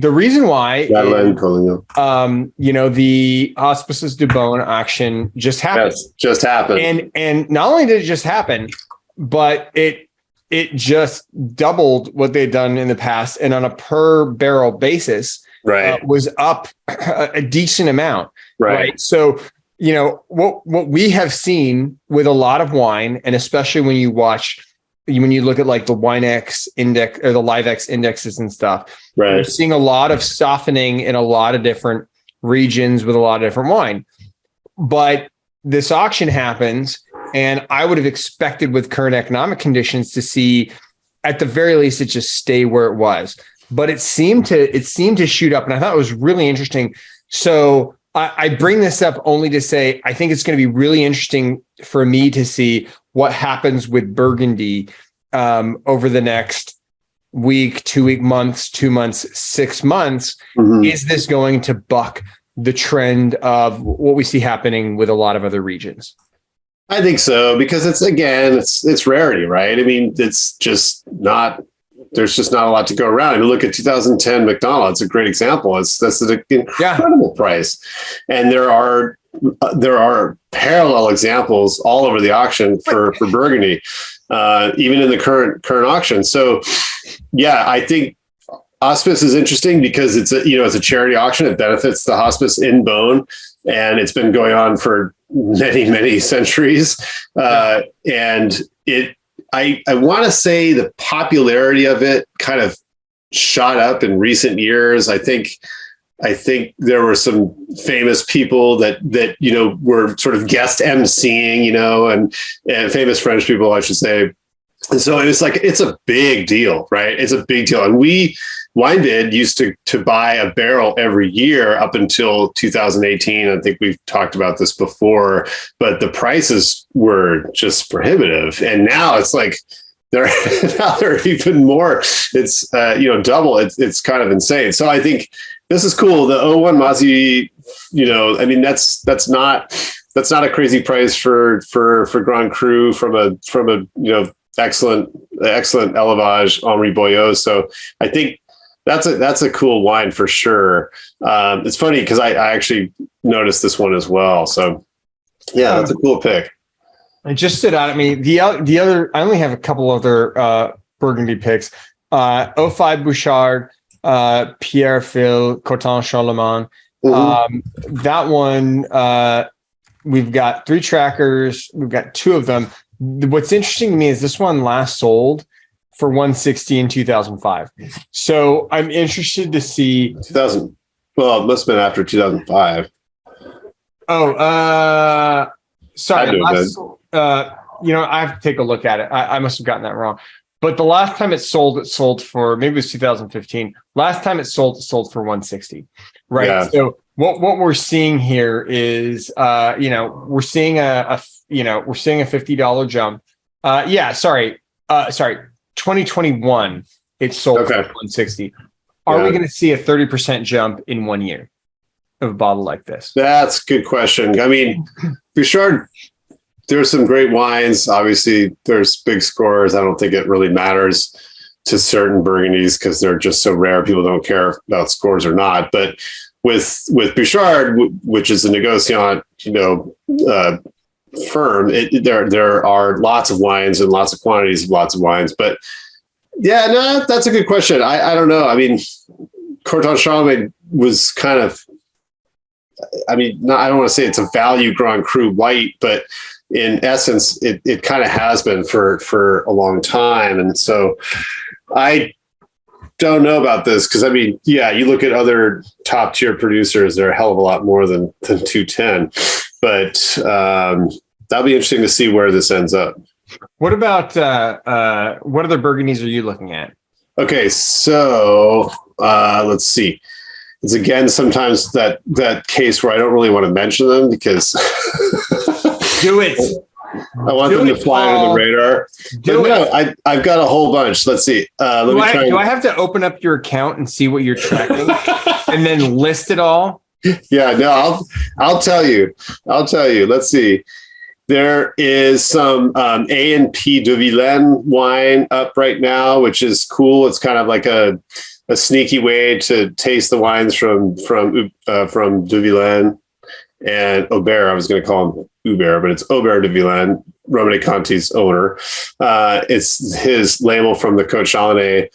Speaker 1: The reason why
Speaker 2: Madeleine Collignon.
Speaker 1: The Hospices de Beaune auction just happened.
Speaker 2: Yes, just happened.
Speaker 1: And not only did it just happen, but it just doubled what they'd done in the past, and on a per barrel basis,
Speaker 2: right,
Speaker 1: was up a decent amount. Right. So, what we have seen with a lot of wine, and especially when you look at like the WineX index or the LiveX indexes and stuff,
Speaker 2: right,
Speaker 1: we're seeing a lot of softening in a lot of different regions with a lot of different wine. But this auction happens, and I would have expected with current economic conditions to see, at the very least, it just stay where it was. But it seemed to shoot up, and I thought it was really interesting. So I bring this up only to say I think it's going to be really interesting for me to see what happens with Burgundy over the next week, 2 week, months, 2 months, 6 months. Mm-hmm. Is this going to buck the trend of what we see happening with a lot of other regions?
Speaker 2: I think so, because it's rarity, right? I mean, it's just not. There's just not a lot to go around. I mean, look at 2010 McDonald. It's a great example. That's an incredible price. And there are parallel examples all over the auction for Burgundy, even in the current auction. So, yeah, I think Hospice is interesting because it's a charity auction. It benefits the hospice in Beaune, and it's been going on for many, many centuries. And I want to say the popularity of it kind of shot up in recent years. I think there were some famous people that were sort of guest emceeing, and famous French people, I should say. And so it's a big deal, right? It's a big deal. And WineBid used to buy a barrel every year up until 2018. I think we've talked about this before, but the prices were just prohibitive. And now it's like they're even more. It's double. It's kind of insane. So I think this is cool. The 01 Mazy, I mean that's not a crazy price for Grand Cru from a excellent élevage Henri Boyot. So I think that's a cool wine for sure. It's funny because I actually noticed this one as well. So yeah, that's a cool pick.
Speaker 1: It just stood out at me. The other, I only have a couple other Burgundy picks. 05 Bouchard, Pierre Phil, Coton Charlemagne. Mm-hmm. That one, we've got 3 trackers. We've got 2 of them. What's interesting to me is this one last sold for 160 in 2005. So I'm interested to see
Speaker 2: 2000. Well, it must have been after 2005.
Speaker 1: Oh, sorry. I have to take a look at it. I must have gotten that wrong. But the last time it sold for, maybe it was 2015. Last time it sold for 160. Right. Yeah. So what we're seeing here is, we're seeing a $50 jump. Sorry. 2021, it sold for 160. Are we going to see a 30% jump in 1 year of a bottle like this?
Speaker 2: That's a good question. I mean, Bouchard, there's some great wines. Obviously, there's big scores. I don't think it really matters to certain Burgundies because they're just so rare. People don't care about scores or not. But with Bouchard, which is a negociant, firm, there are lots of wines and lots of quantities of lots of wines. But yeah, no, that's a good question. I don't know. I mean, Coton Charlemagne was kind of, I don't want to say it's a value Grand Cru white, but in essence, it kind of has been for a long time. And so I don't know about this because I mean, yeah, you look at other top tier producers, they're a hell of a lot more than 210, but that'll be interesting to see where this ends up.
Speaker 1: What about what other Burgundies are you looking at?
Speaker 2: Okay, so let's see. It's again sometimes that case where I don't really want to mention them because
Speaker 1: do it.
Speaker 2: I want them to fly under the radar. No, I've got a whole bunch. Let's see.
Speaker 1: Do I have to open up your account and see what you're tracking and then list it all?
Speaker 2: Yeah, no, I'll tell you. Let's see. There is some A&P de Vilaine wine up right now, which is cool. It's kind of like a sneaky way to taste the wines from de Vilaine and Aubert. I was going to call him Hubert, but it's Aubert de Vilaine, Romanée Conti's owner. It's his label from the Côte Chalonnais.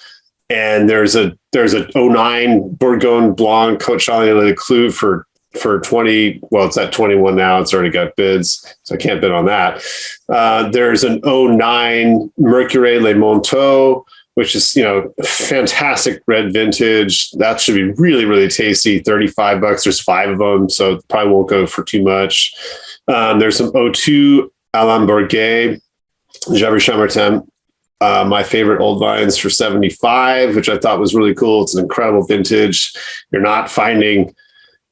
Speaker 2: And there's a 09 Bourgogne Blanc Côte Chalonnais Le Clou for 20. Well, it's at 21 now. It's already got bids, so I can't bid on that. There's an 09 Mercure Le Monteau, which is, fantastic red vintage. That should be really, really tasty. $35. There's 5 of them, so it probably won't go for too much. There's some 02 Alain Bourget, Javier Chamartin, my favorite old vines for $75, which I thought was really cool. It's an incredible vintage. You're not finding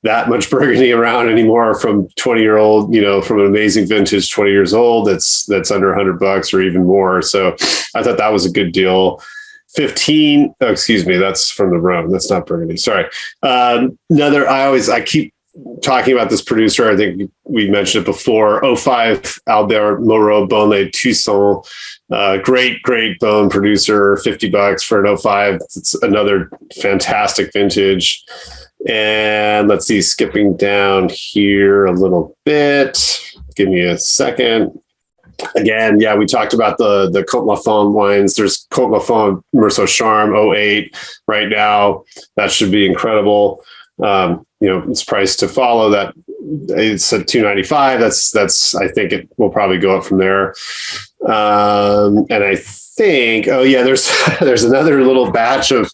Speaker 2: that much Burgundy around anymore from 20-year-old, from an amazing vintage, 20 years old. That's under $100 or even more. So I thought that was a good deal. 15. Oh, excuse me. That's from the Rhone. That's not Burgundy. Sorry. I keep talking about this producer. I think we mentioned it before. 05 Albert Moreau Bonnet Toussaint. Great bone producer. $50 for an 05. It's another fantastic vintage. And let's see, skipping down here a little bit. Give me a second. Again, yeah, we talked about the Côte Lafon wines. There's Côte Lafon Meursault Charme 08 right now. That should be incredible. It's priced to follow that. It's at $295. That's I think it will probably go up from there. And I think, there's another little batch of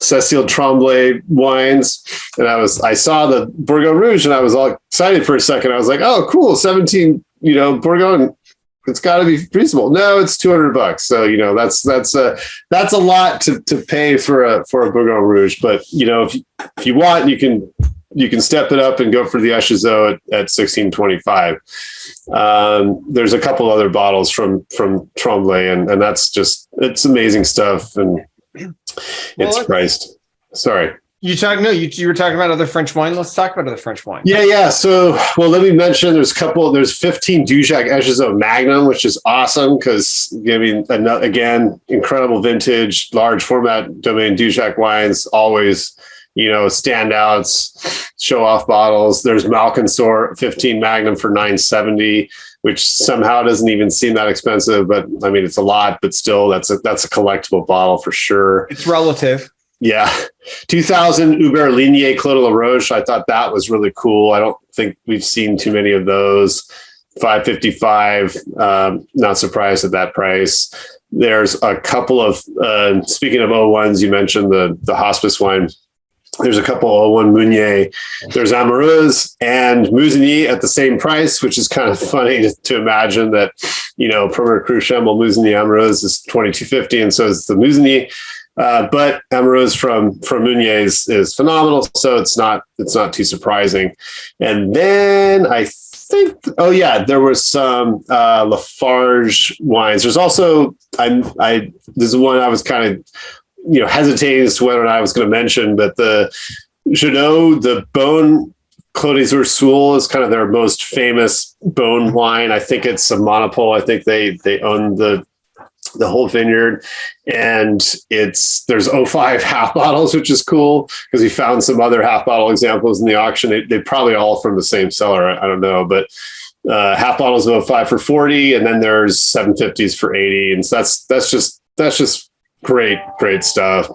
Speaker 2: Cécile Tremblay wines. And I saw the Bourgogne Rouge and I was all excited for a second. I was like, oh, cool. 17, Bourgogne, it's gotta be reasonable. No, it's $200. So, that's a lot to pay for a Bourgogne Rouge. But, if you want, you can step it up and go for the Echezot at $16.25. There's a couple other bottles from Tremblay, and that's it's amazing stuff, and it's priced. Sorry.
Speaker 1: You were talking about other French wine. Let's talk about other French wine.
Speaker 2: Yeah. So, let me mention there's 15 Dujac Echezot Magnum, which is awesome because, again, incredible vintage, large format Domaine Dujac wines, always standouts, show off bottles. There's Malconsort 15 Magnum for $970, which somehow doesn't even seem that expensive, but I mean, it's a lot, but still that's a collectible bottle for sure.
Speaker 1: It's relative.
Speaker 2: Yeah. 2000 Hubert Ligné Clos de la Roche. I thought that was really cool. I don't think we've seen too many of those. $555. Not surprised at that price. There's a couple of, speaking of 01s, you mentioned the hospice wine. There's a couple of 01 Meunier. There's Amoureuse and Musigny at the same price, which is kind of funny to imagine that, Premier Cru Chamel Musigny Amoureuse is $22.50, and so is the Musigny. But Amoureuse from Meunier is phenomenal, so it's not too surprising. And then I think, there was some Lafarge wines. There's also this is one I was kind of hesitating as to whether or not I was going to mention, but the Jeannot, the Beaune Clos des Ursules is kind of their most famous Beaune wine. I think it's a monopole. I think they own the whole vineyard, and there's 05 half bottles, which is cool because we found some other half bottle examples in the auction. They probably all from the same seller. I don't know, but half bottles of 05 for 40, and then there's 750s for 80, and so that's just great stuff.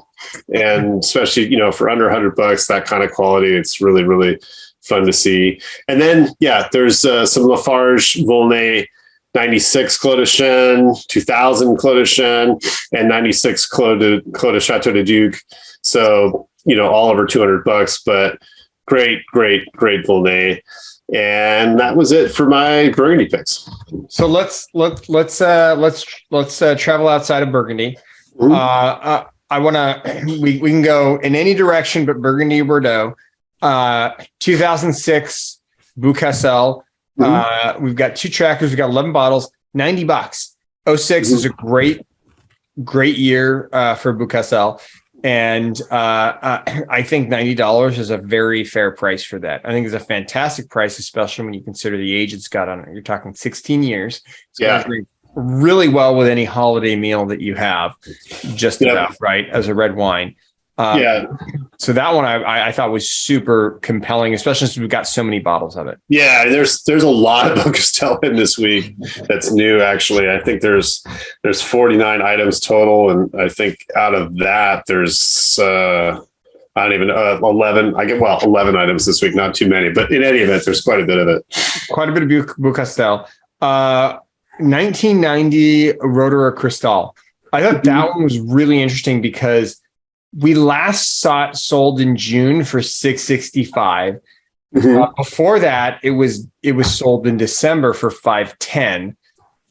Speaker 2: And especially, for under $100, that kind of quality, it's really, really fun to see. And then, there's some Lafarge Volnay 96 Clos de Chêne, 2000 Clos de Chêne, and 96 Clos de Chateau de Duc. So, all over $200, but great Volnay. And that was it for my Burgundy picks.
Speaker 1: So let's travel outside of Burgundy.
Speaker 2: Mm-hmm.
Speaker 1: We can go in any direction but Burgundy, Bordeaux. 2006 Boucassel.
Speaker 2: Mm-hmm.
Speaker 1: We've got 2 trackers. We've got 11 bottles, $90. 06 is a great year for Boucassel. And I think $90 is a very fair price for that. I think it's a fantastic price, especially when you consider the age it's got on it. You're talking 16 years. It's going to agree really well with any holiday meal that you have, just about, right, as a red wine. So that one I thought was super compelling, especially since we've got so many bottles of it. Yeah,
Speaker 2: there's a lot of Boucassel in this week that's new. Actually, I think there's 49 items total, and I think out of that there's I don't even 11. 11 items this week, not too many, but in any event, there's quite a bit of it.
Speaker 1: Quite a bit of Boucassel. 1990 Roederer Cristal. I thought that one was really interesting because we last saw it sold in June for $665.
Speaker 2: Mm-hmm.
Speaker 1: Before that, it was sold in December for $510.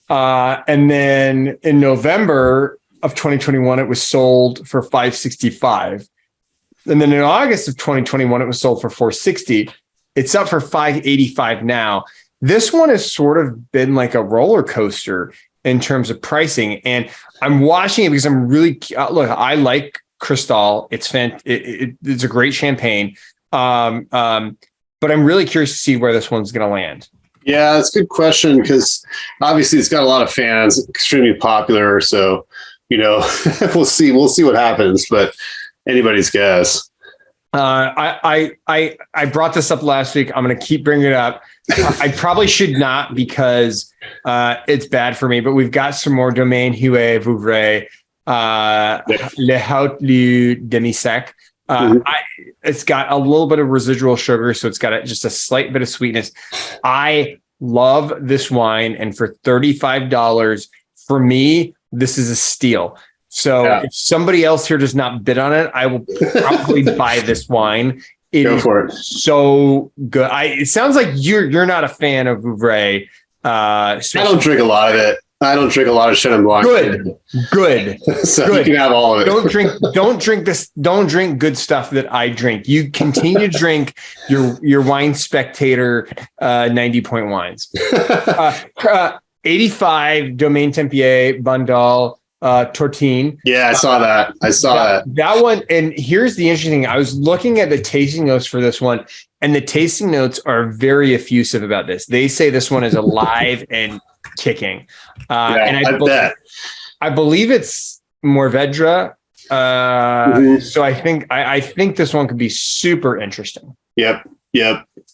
Speaker 1: And then in November of 2021, it was sold for $565. And then in August of 2021, it was sold for $460. It's up for $585 now. This one has sort of been like a roller coaster in terms of pricing. And I'm watching it because I'm really, look, I like Cristal. It's it's a great champagne. But I'm really curious to see where this one's going to land.
Speaker 2: Yeah, that's a good question because obviously it's got a lot of fans, extremely popular. So, we'll see what happens, but anybody's guess.
Speaker 1: I brought this up last week. I'm going to keep bringing it up. I probably should not because it's bad for me, but we've got some more Domaine Huet Vouvray, Le Haut Lieu Demi-Sec. It's got a little bit of residual sugar, so it's got just a slight bit of sweetness. I love this wine, and for $35, for me, this is a steal. So if somebody else here does not bid on it, I will probably buy this wine.
Speaker 2: Go for it.
Speaker 1: So good. It sounds like you're not a fan of Vouvray.
Speaker 2: I don't drink a lot of it. I don't drink a lot of Chenin Blanc.
Speaker 1: Good.
Speaker 2: So
Speaker 1: good.
Speaker 2: You can have all of it.
Speaker 1: Don't drink this. Don't drink good stuff that I drink. You continue to drink your Wine Spectator 90-point wines. 85 Domaine Tempier Bandal Tortine.
Speaker 2: Yeah, I saw that.
Speaker 1: That one. And here's the interesting thing. I was looking at the tasting notes for this one, and the tasting notes are very effusive about this. They say this one is alive and kicking. And I believe it's Mourvedre. So I think this one could be super interesting.
Speaker 2: Yep.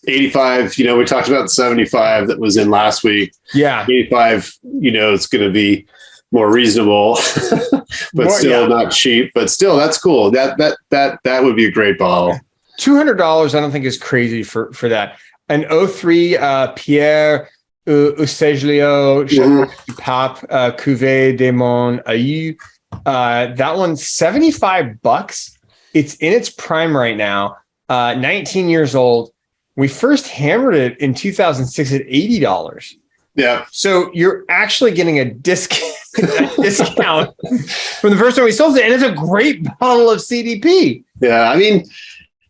Speaker 2: 85, we talked about the 75 that was in last week.
Speaker 1: Yeah.
Speaker 2: 85, it's going to be more reasonable, but still not cheap, but still that's cool. That would be a great bottle.
Speaker 1: $200 I don't think is crazy for that. An 03 Pierre Useglio Pape Cuvée des Monts Aïeux. That one's $75. It's in its prime right now. 19 years old. We first hammered it in 2006 at $80.
Speaker 2: Yeah. So
Speaker 1: you're actually getting a discount from the first time we sold it. And it's a great bottle of CDP.
Speaker 2: Yeah. I mean,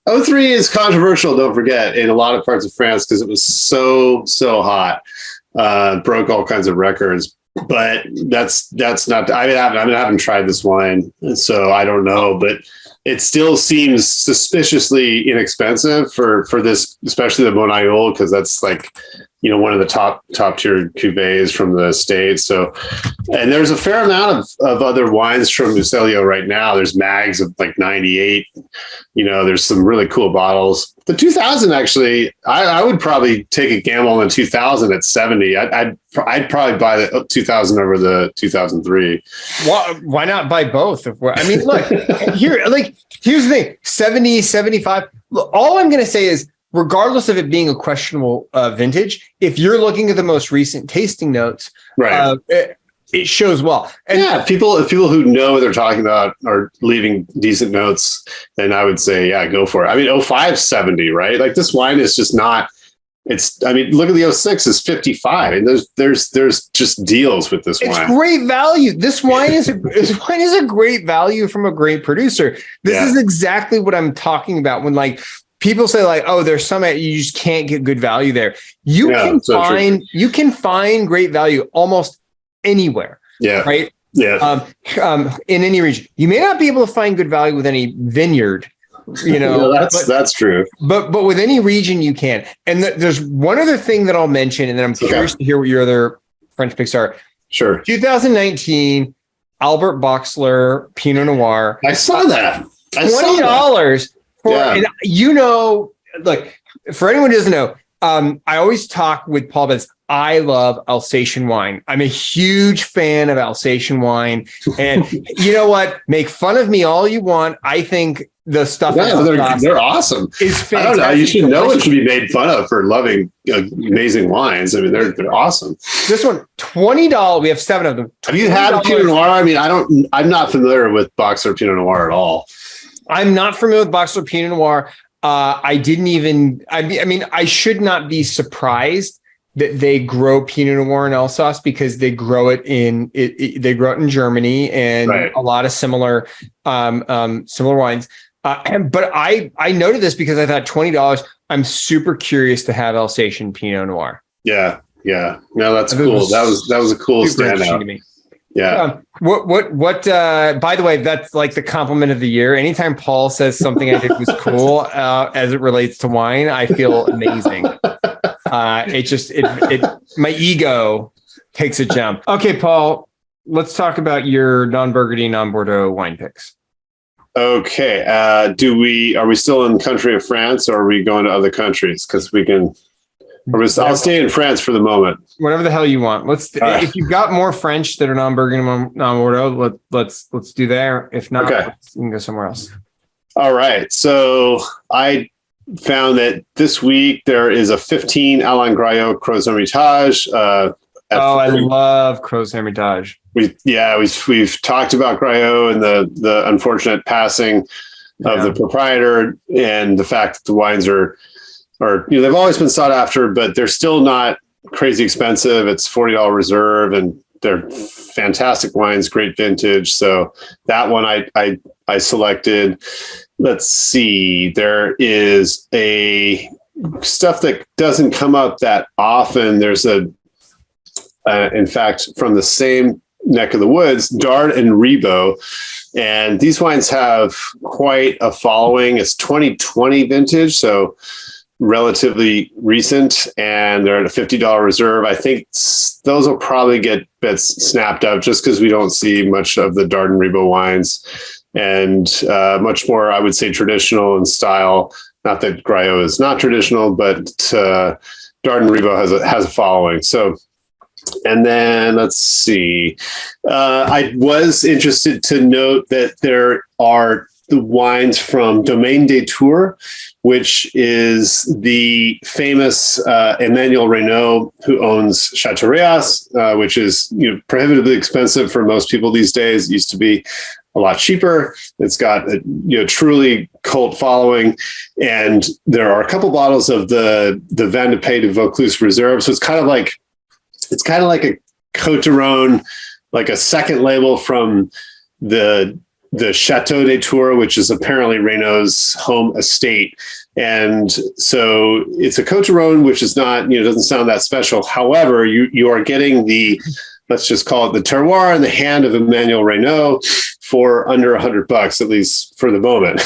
Speaker 2: 03 is controversial, don't forget, in a lot of parts of France because it was so hot. Broke all kinds of records. But that's not, I haven't tried this wine, so I don't know, but it still seems suspiciously inexpensive for this, especially the Bonayol, because that's like, one of the top tier cuvées from the States. So, and there's a fair amount of other wines from Useglio right now. There's mags of like 98, there's some really cool bottles. The 2000, actually, I would probably take a gamble on the 2000 at 70. I'd probably buy the 2000 over the 2003.
Speaker 1: Well, why not buy both? Look, here's the thing, 70, 75. Look, all I'm going to say is regardless of it being a questionable vintage, if you're looking at the most recent tasting notes,
Speaker 2: right.
Speaker 1: It shows well. And
Speaker 2: if people who know what they're talking about are leaving decent notes, then I would say, yeah, go for it. I mean, 05 70, right? Like this wine is just not. Look at the 06 is 55, and there's just deals with this wine.
Speaker 1: It's great value. This wine is a great value from a great producer. This is exactly what I'm talking about when like people say like, oh, there's some you just can't get good value there. You can find great value almost anywhere. Yeah. Right.
Speaker 2: Yeah.
Speaker 1: In any region, you may not be able to find good value with any vineyard.
Speaker 2: That's true.
Speaker 1: But with any region you can. And there's one other thing that I'll mention, and then I'm curious to hear what your other French picks are.
Speaker 2: Sure.
Speaker 1: 2019 Albert Boxler Pinot Noir.
Speaker 2: I saw that.
Speaker 1: $20 for, and look, for anyone who doesn't know, I always talk with Paul Betts. I love Alsatian wine. I'm a huge fan of Alsatian wine. And you know what? Make fun of me all you want. I think the stuff
Speaker 2: they're awesome.
Speaker 1: Is fantastic.
Speaker 2: I don't know. You should know what should be made fun of for loving amazing wines. I mean, they're awesome.
Speaker 1: This one, $20. We have 7 of them.
Speaker 2: Have you had Pinot Noir? I mean, I'm not familiar with Boxler Pinot Noir at all.
Speaker 1: I'm not familiar with Boxler Pinot Noir. I should not be surprised that they grow Pinot Noir in Alsace because they grow it in Germany and a lot of similar wines. But I noted this because I thought $20. I'm super curious to have Alsatian Pinot Noir.
Speaker 2: Yeah. No, that's cool. That was a cool standout to me. Yeah.
Speaker 1: What by the way, that's like the compliment of the year. Anytime Paul says something I think was cool as it relates to wine, I feel amazing. My ego takes a jump. Okay, Paul, let's talk about your non-Burgundy, non-Bordeaux wine picks.
Speaker 2: Okay. Are we still in the country of France, or are we going to other countries? Because we can. I'll stay in France for the moment.
Speaker 1: Whatever the hell you want. If you've got more French that are non-Burgundy, non-Bordeaux, let's do there. If not, we can go somewhere else.
Speaker 2: All right. So I found that this week there is a 15 Alain Graillot Crozes Hermitage.
Speaker 1: I love Crozes Hermitage.
Speaker 2: We've talked about Graillot and the unfortunate passing of the proprietor, and the fact that the wines are they've always been sought after, but they're still not crazy expensive. It's $40 reserve, and they're fantastic wines, great vintage. So that one I selected. Let's see. There is a stuff that doesn't come up that often. There's in fact, from the same neck of the woods, Dard and Ribot. And these wines have quite a following. It's 2020 vintage, so relatively recent, and they're at a $50 reserve. I think those will probably get bits snapped up just because we don't see much of the Dard and Ribot wines, and much more, I would say, traditional in style. Not that Graillot is not traditional, but Dard and Ribot has a following. So, and then let's see. I was interested to note that there are the wines from Domaine des Tours, which is the famous Emmanuel Reynaud, who owns Chateaubrias, which is prohibitively expensive for most people these days. It used to be a lot cheaper. It's got a truly cult following, and there are a couple bottles of the Vin de Pays de Vaucluse Reserve. So it's kind of like a Côte d'Aron, like a second label from the Chateau des Tours, which is apparently Reynaud's home estate. And so it's a Côte d'Aron, which is not, doesn't sound that special. However, you are getting the, let's just call it the terroir in the hand of Emmanuel Reynaud for under $100, at least for the moment.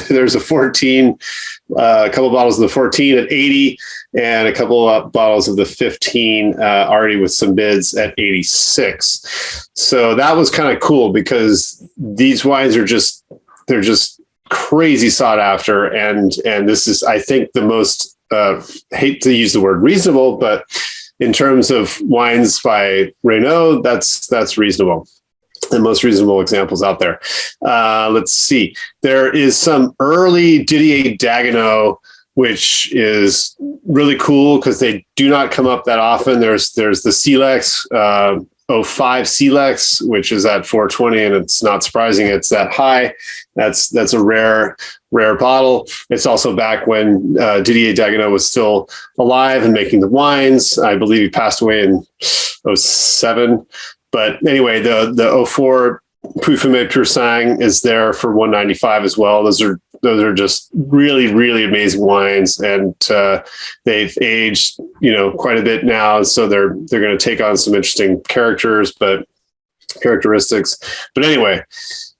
Speaker 2: There's a couple bottles of the 14 at 80, and a couple of bottles of the 15 already with some bids at 86. So that was kind of cool because these wines are just crazy sought after, and this is, I think, the most hate to use the word reasonable, but in terms of wines by Reynaud, that's reasonable. The most reasonable examples out there. Let's see. There is some early Didier Dagenot which is really cool because they do not come up that often. There's the Silex, 05 Silex, which is at 420, and it's not surprising it's that high. That's a rare bottle. It's also back when Didier Dagenot was still alive and making the wines. I believe he passed away in 07. But anyway, the 04 Parfumé Pur Sang is there for 195 as well. Those are just really, really amazing wines, and they've aged, quite a bit now. So they're going to take on some interesting characteristics. But anyway,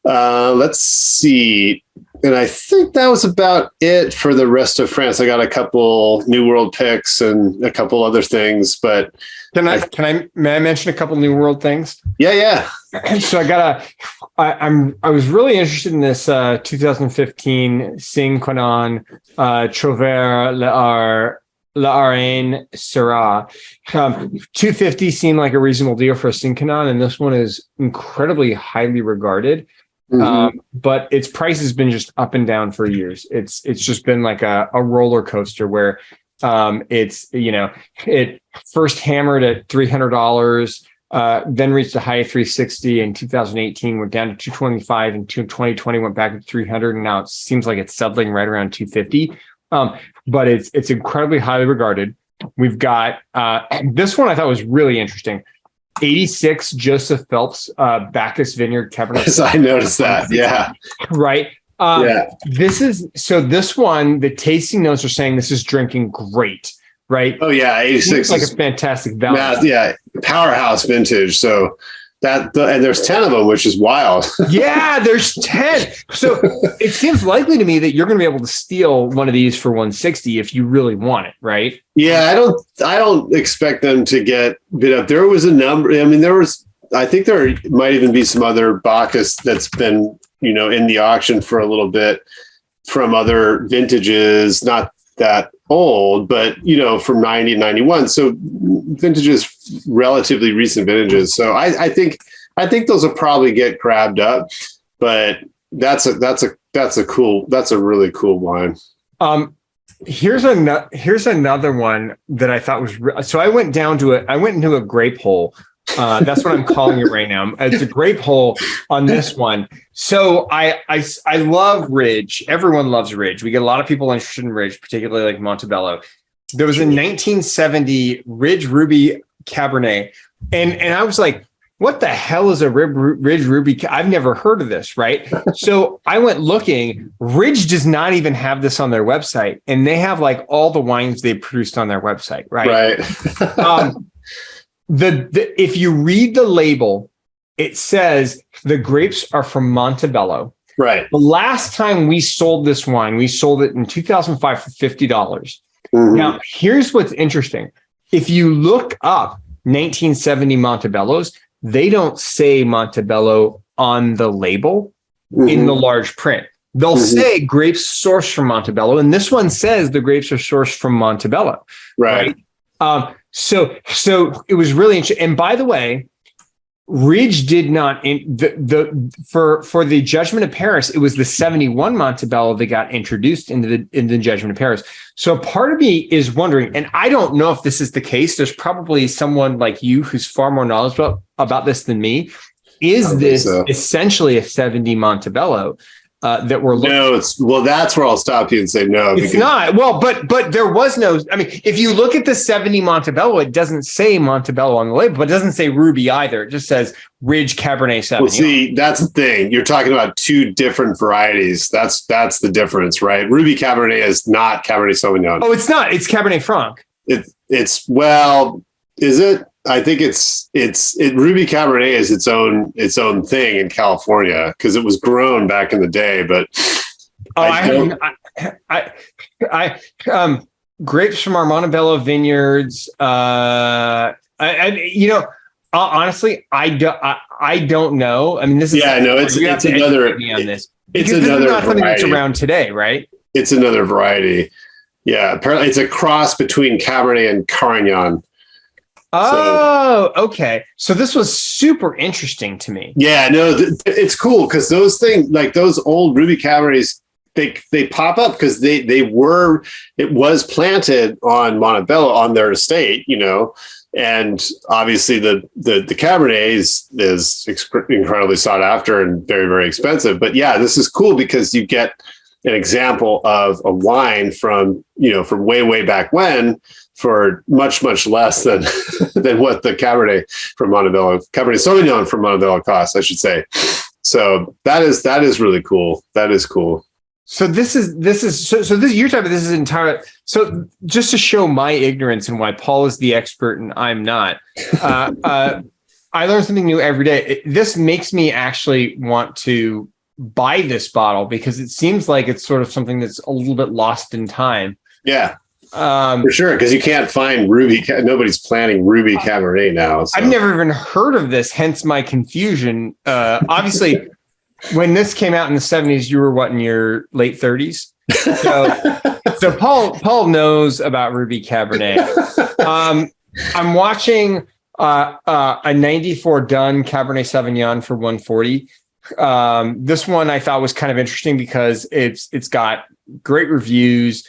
Speaker 2: let's see. And I think that was about it for the rest of France. I got a couple New World picks and a couple other things, but
Speaker 1: may I mention a couple New World things?
Speaker 2: Yeah.
Speaker 1: So I was really interested in this 2015 Saint-Quentin Trouvert L'Arène Syrah. 250 seemed like a reasonable deal for a Saint-Quentin, and this one is incredibly highly regarded. Mm-hmm. But its price has been just up and down for years. It's just been like a roller coaster where it first hammered at $300, then reached a high of 360 in 2018, went down to 225 in 2020, went back to 300, and now it seems like it's settling right around 250. But it's incredibly highly regarded. We've got this one I thought was really interesting. 86 Joseph Phelps Bacchus Vineyard Cabernet.
Speaker 2: I noticed that. Yeah.
Speaker 1: Right. This one, the tasting notes are saying this is drinking great, right?
Speaker 2: Oh yeah, 86
Speaker 1: like a fantastic value.
Speaker 2: Yeah, powerhouse vintage. So and there's 10 of them, which is wild.
Speaker 1: Yeah, there's 10. So it seems likely to me that you're going to be able to steal one of these for 160 if you really want it, right?
Speaker 2: Yeah, I don't expect them to get bid up. There was a number. I mean, I think there might even be some other Bacchus that's been, in the auction for a little bit from other vintages, not that old, but from 90 and 91. So vintages, relatively recent vintages. So I think those will probably get grabbed up, but that's a really cool wine.
Speaker 1: Here's another one that I thought was so I went into a grape hole. That's what I'm calling it right now. It's a grape hole on this one. So I love Ridge. Everyone loves Ridge. We get a lot of people interested in Ridge, particularly like Montebello. There was a 1970 Ridge Ruby Cabernet. And I was like, what the hell is a Ridge Ruby? I've never heard of this, right? So I went looking. Ridge does not even have this on their website. And they have like all the wines they produced on their website, right?
Speaker 2: Right.
Speaker 1: If you read the label, it says the grapes are from Montebello.
Speaker 2: Right.
Speaker 1: The last time we sold this wine, we sold it in 2005 for $50. Mm-hmm. Now, here's what's interesting. If you look up 1970 Montebellos, they don't say Montebello on the label in the large print. They'll say grapes sourced from Montebello, and this one says the grapes are sourced from Montebello.
Speaker 2: Right.
Speaker 1: So it was really interesting. And by the way, Ridge did not for the Judgment of Paris. It was the 71 Montebello that got introduced into the Judgment of Paris. So part of me is wondering, and I don't know if this is the case. There's probably someone like you who's far more knowledgeable about this than me. Is this essentially a 70 Montebello? That we're looking.
Speaker 2: No, that's where I'll stop you and say no.
Speaker 1: It's not. Well, but there was no. I mean, if you look at the 70 Montebello, it doesn't say Montebello on the label, but it doesn't say Ruby either. It just says Ridge Cabernet 70.
Speaker 2: Well, see, that's the thing. You're talking about two different varieties. That's the difference, right? Ruby Cabernet is not Cabernet Sauvignon.
Speaker 1: Oh, it's not. It's Cabernet Franc.
Speaker 2: Is it? I think Ruby Cabernet is its own thing in California because it was grown back in the day. But
Speaker 1: grapes from our Montebello vineyards. Honestly, I don't know. I mean, this is
Speaker 2: it's another
Speaker 1: me on this.
Speaker 2: It's
Speaker 1: because
Speaker 2: another
Speaker 1: this is not something that's
Speaker 2: variety.
Speaker 1: around today, right?
Speaker 2: It's another variety. Yeah, apparently it's a cross between Cabernet and Carignan.
Speaker 1: Oh, okay. So this was super interesting to me.
Speaker 2: Yeah, no, it's cool because those things, like those old Ruby Cabernets, they pop up because it was planted on Montebello on their estate, and obviously the Cabernet is incredibly sought after and very, very expensive. But yeah, this is cool because you get an example of a wine from way, way back when for much, much less than than what the Cabernet Sauvignon from Montebello costs, I should say. So that is really cool. That is cool.
Speaker 1: So this you're talking about this is entirely, so just to show my ignorance and why Paul is the expert and I'm not. I learn something new every day. This makes me actually want to buy this bottle because it seems like it's sort of something that's a little bit lost in time.
Speaker 2: Yeah. For sure, because you can't find Ruby. Nobody's planting Ruby Cabernet now. So.
Speaker 1: I've never even heard of this, hence my confusion. Obviously, when this came out in the 70s, you were what, in your late 30s? So Paul knows about Ruby Cabernet. I'm watching a 94 Dun Cabernet Sauvignon for 140. This one I thought was kind of interesting because it's got great reviews.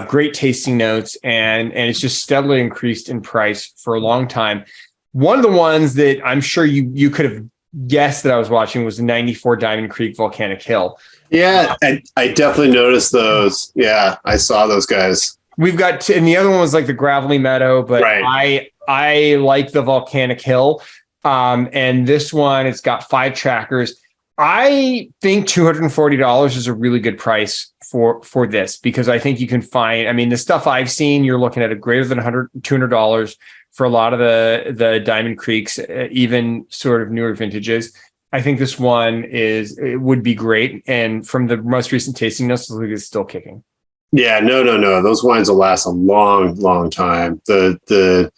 Speaker 1: Great tasting notes, and it's just steadily increased in price for a long time. One of the ones that I'm sure you could have guessed that I was watching was the 94 Diamond Creek Volcanic Hill.
Speaker 2: Yeah, I definitely noticed those. Yeah, I saw those guys.
Speaker 1: We've got, and the other one was like the Gravelly Meadow, but right. I like the Volcanic Hill. And this one, it's got 5 trackers. I think $240 is a really good price for this because I think you can find, I mean, the stuff I've seen, you're looking at a greater than $200 for a lot of the Diamond Creeks, even sort of newer vintages. I think this one it would be great. And from the most recent tasting notes, it's still kicking.
Speaker 2: Yeah, no. Those wines will last a long, long time. The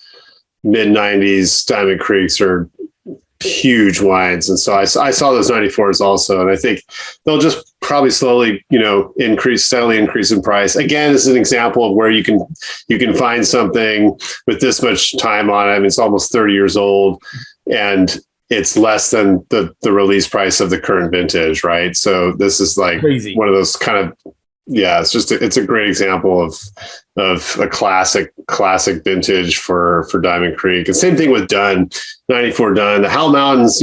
Speaker 2: mid 90s Diamond Creeks are huge wines, and so I saw those 94s also, and I think they'll just probably slowly steadily increase in price. Again, this is an example of where you can find something with this much time on it. I mean, it's almost 30 years old and it's less than the release price of the current vintage, right? So this is like crazy. One of those kind of, yeah, it's a great example of a classic vintage for Diamond Creek. And same thing with Dun, 94 Dun. The Howell Mountain's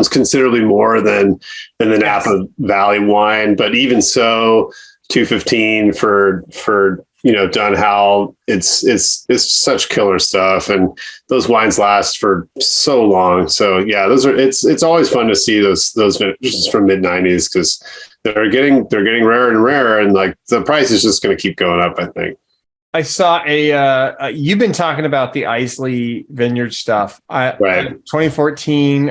Speaker 2: considerably more than the Napa Valley wine, but even so, $215 for Dun Howell. It's such killer stuff, and those wines last for so long. So yeah, it's always fun to see those vintages from mid 90s because they're getting rarer and rarer, and like the price is just going to keep going up, I think.
Speaker 1: I saw you've been talking about the Islay Vineyard stuff.
Speaker 2: Right.
Speaker 1: 2014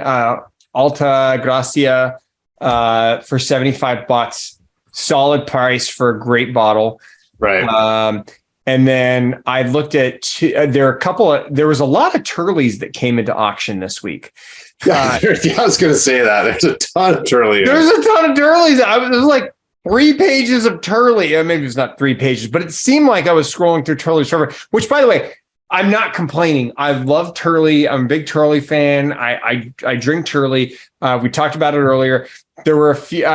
Speaker 1: Alta Gracia for $75. Solid price for a great bottle.
Speaker 2: Right.
Speaker 1: And then I looked at there was a lot of Turleys that came into auction this week.
Speaker 2: I was going to say that. There's a ton of Turley.
Speaker 1: There's a ton of Turleys. It was like 3 pages of Turley. Maybe it's not 3 pages, but it seemed like I was scrolling through Turley's forever, which, by the way, I'm not complaining. I love Turley. I'm a big Turley fan. I drink Turley. We talked about it earlier. There were a few,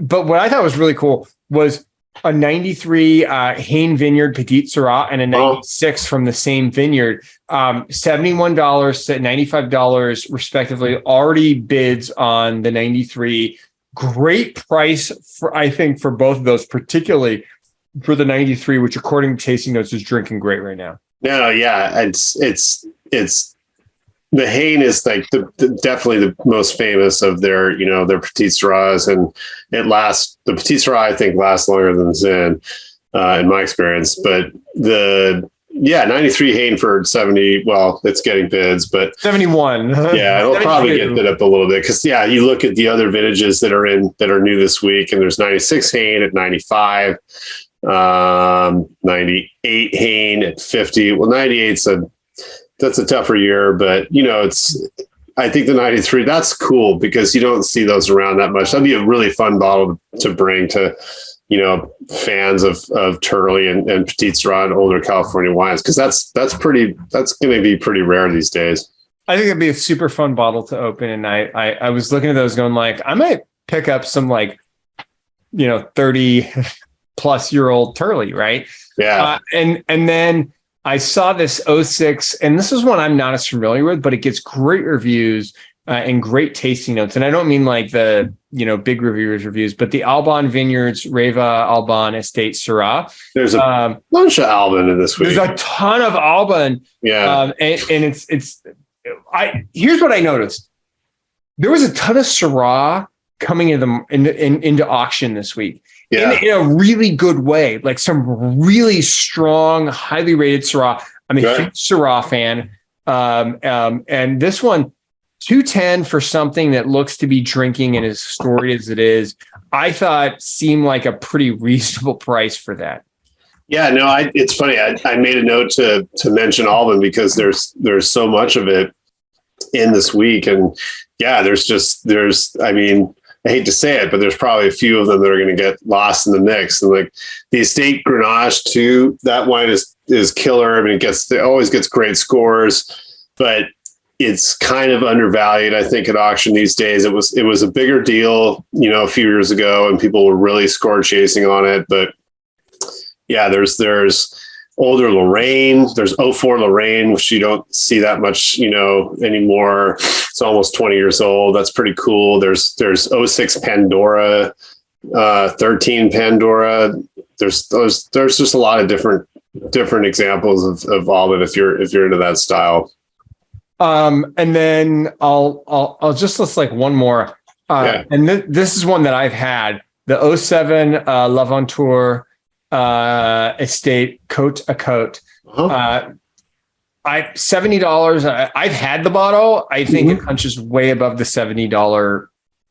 Speaker 1: but what I thought was really cool was a 93 Hain Vineyard Petit Syrah and a 96 from the same vineyard. $71 to $95 respectively. Already bids on the 93. Great price I think for both of those, particularly for the 93, which according to tasting notes is drinking great right now. No,
Speaker 2: yeah, it's the Hain is like definitely the most famous of their Petit Syrahs, and the Petit Syrah I think lasts longer than Zin in my experience. But 93 Hain for 70. Well, it's getting bids, but
Speaker 1: 71.
Speaker 2: Yeah, it'll probably get bid up a little bit because you look at the other vintages that are new this week, and there's 96 Hain at 95, 98 Hain at 50. Well, 98's that's a tougher year, but I think the 93, that's cool because you don't see those around that much. That'd be a really fun bottle to bring to, fans of Turley and Petit Syrah and older California wines. Cause that's going to be pretty rare these days.
Speaker 1: I think it'd be a super fun bottle to open. And I was looking at those going like, I might pick up some like 30 plus year old Turley, right?
Speaker 2: Yeah.
Speaker 1: And then I saw this '06, and this is one I'm not as familiar with, but it gets great reviews and great tasting notes. And I don't mean like the big reviewers reviews, but the Alban Vineyards Reva Alban Estate Syrah.
Speaker 2: There's a bunch of Alban in this week.
Speaker 1: There's a ton of Alban.
Speaker 2: Yeah.
Speaker 1: And here's what I noticed. There was a ton of Syrah coming into auction this week.
Speaker 2: Yeah.
Speaker 1: In a really good way, like some really strong, highly rated Syrah. I'm a huge Syrah fan. And this one, $210 for something that looks to be drinking and as storied as it is, I thought seemed like a pretty reasonable price for that.
Speaker 2: Yeah, no, it's funny. I made a note to mention Alban because there's so much of it in this week. And yeah, I mean, I hate to say it, but there's probably a few of them that are going to get lost in the mix. And like the Estate Grenache too, that wine is killer. I mean, it always gets great scores, but it's kind of undervalued, I think, at auction these days. It was a bigger deal, a few years ago, and people were really score chasing on it. But yeah, there's older Lorraine. There's '04 Lorraine, which you don't see that much, anymore. It's almost 20 years old. That's pretty cool. There's '06 Pandora, 13 Pandora. There's just a lot of different examples of Alban if you're into that style.
Speaker 1: And then I'll just list like one more. And this is one that I've had, the '07 L'Aventure Estate Côte à Côte. $70. I've had the bottle. I think it punches way above the $70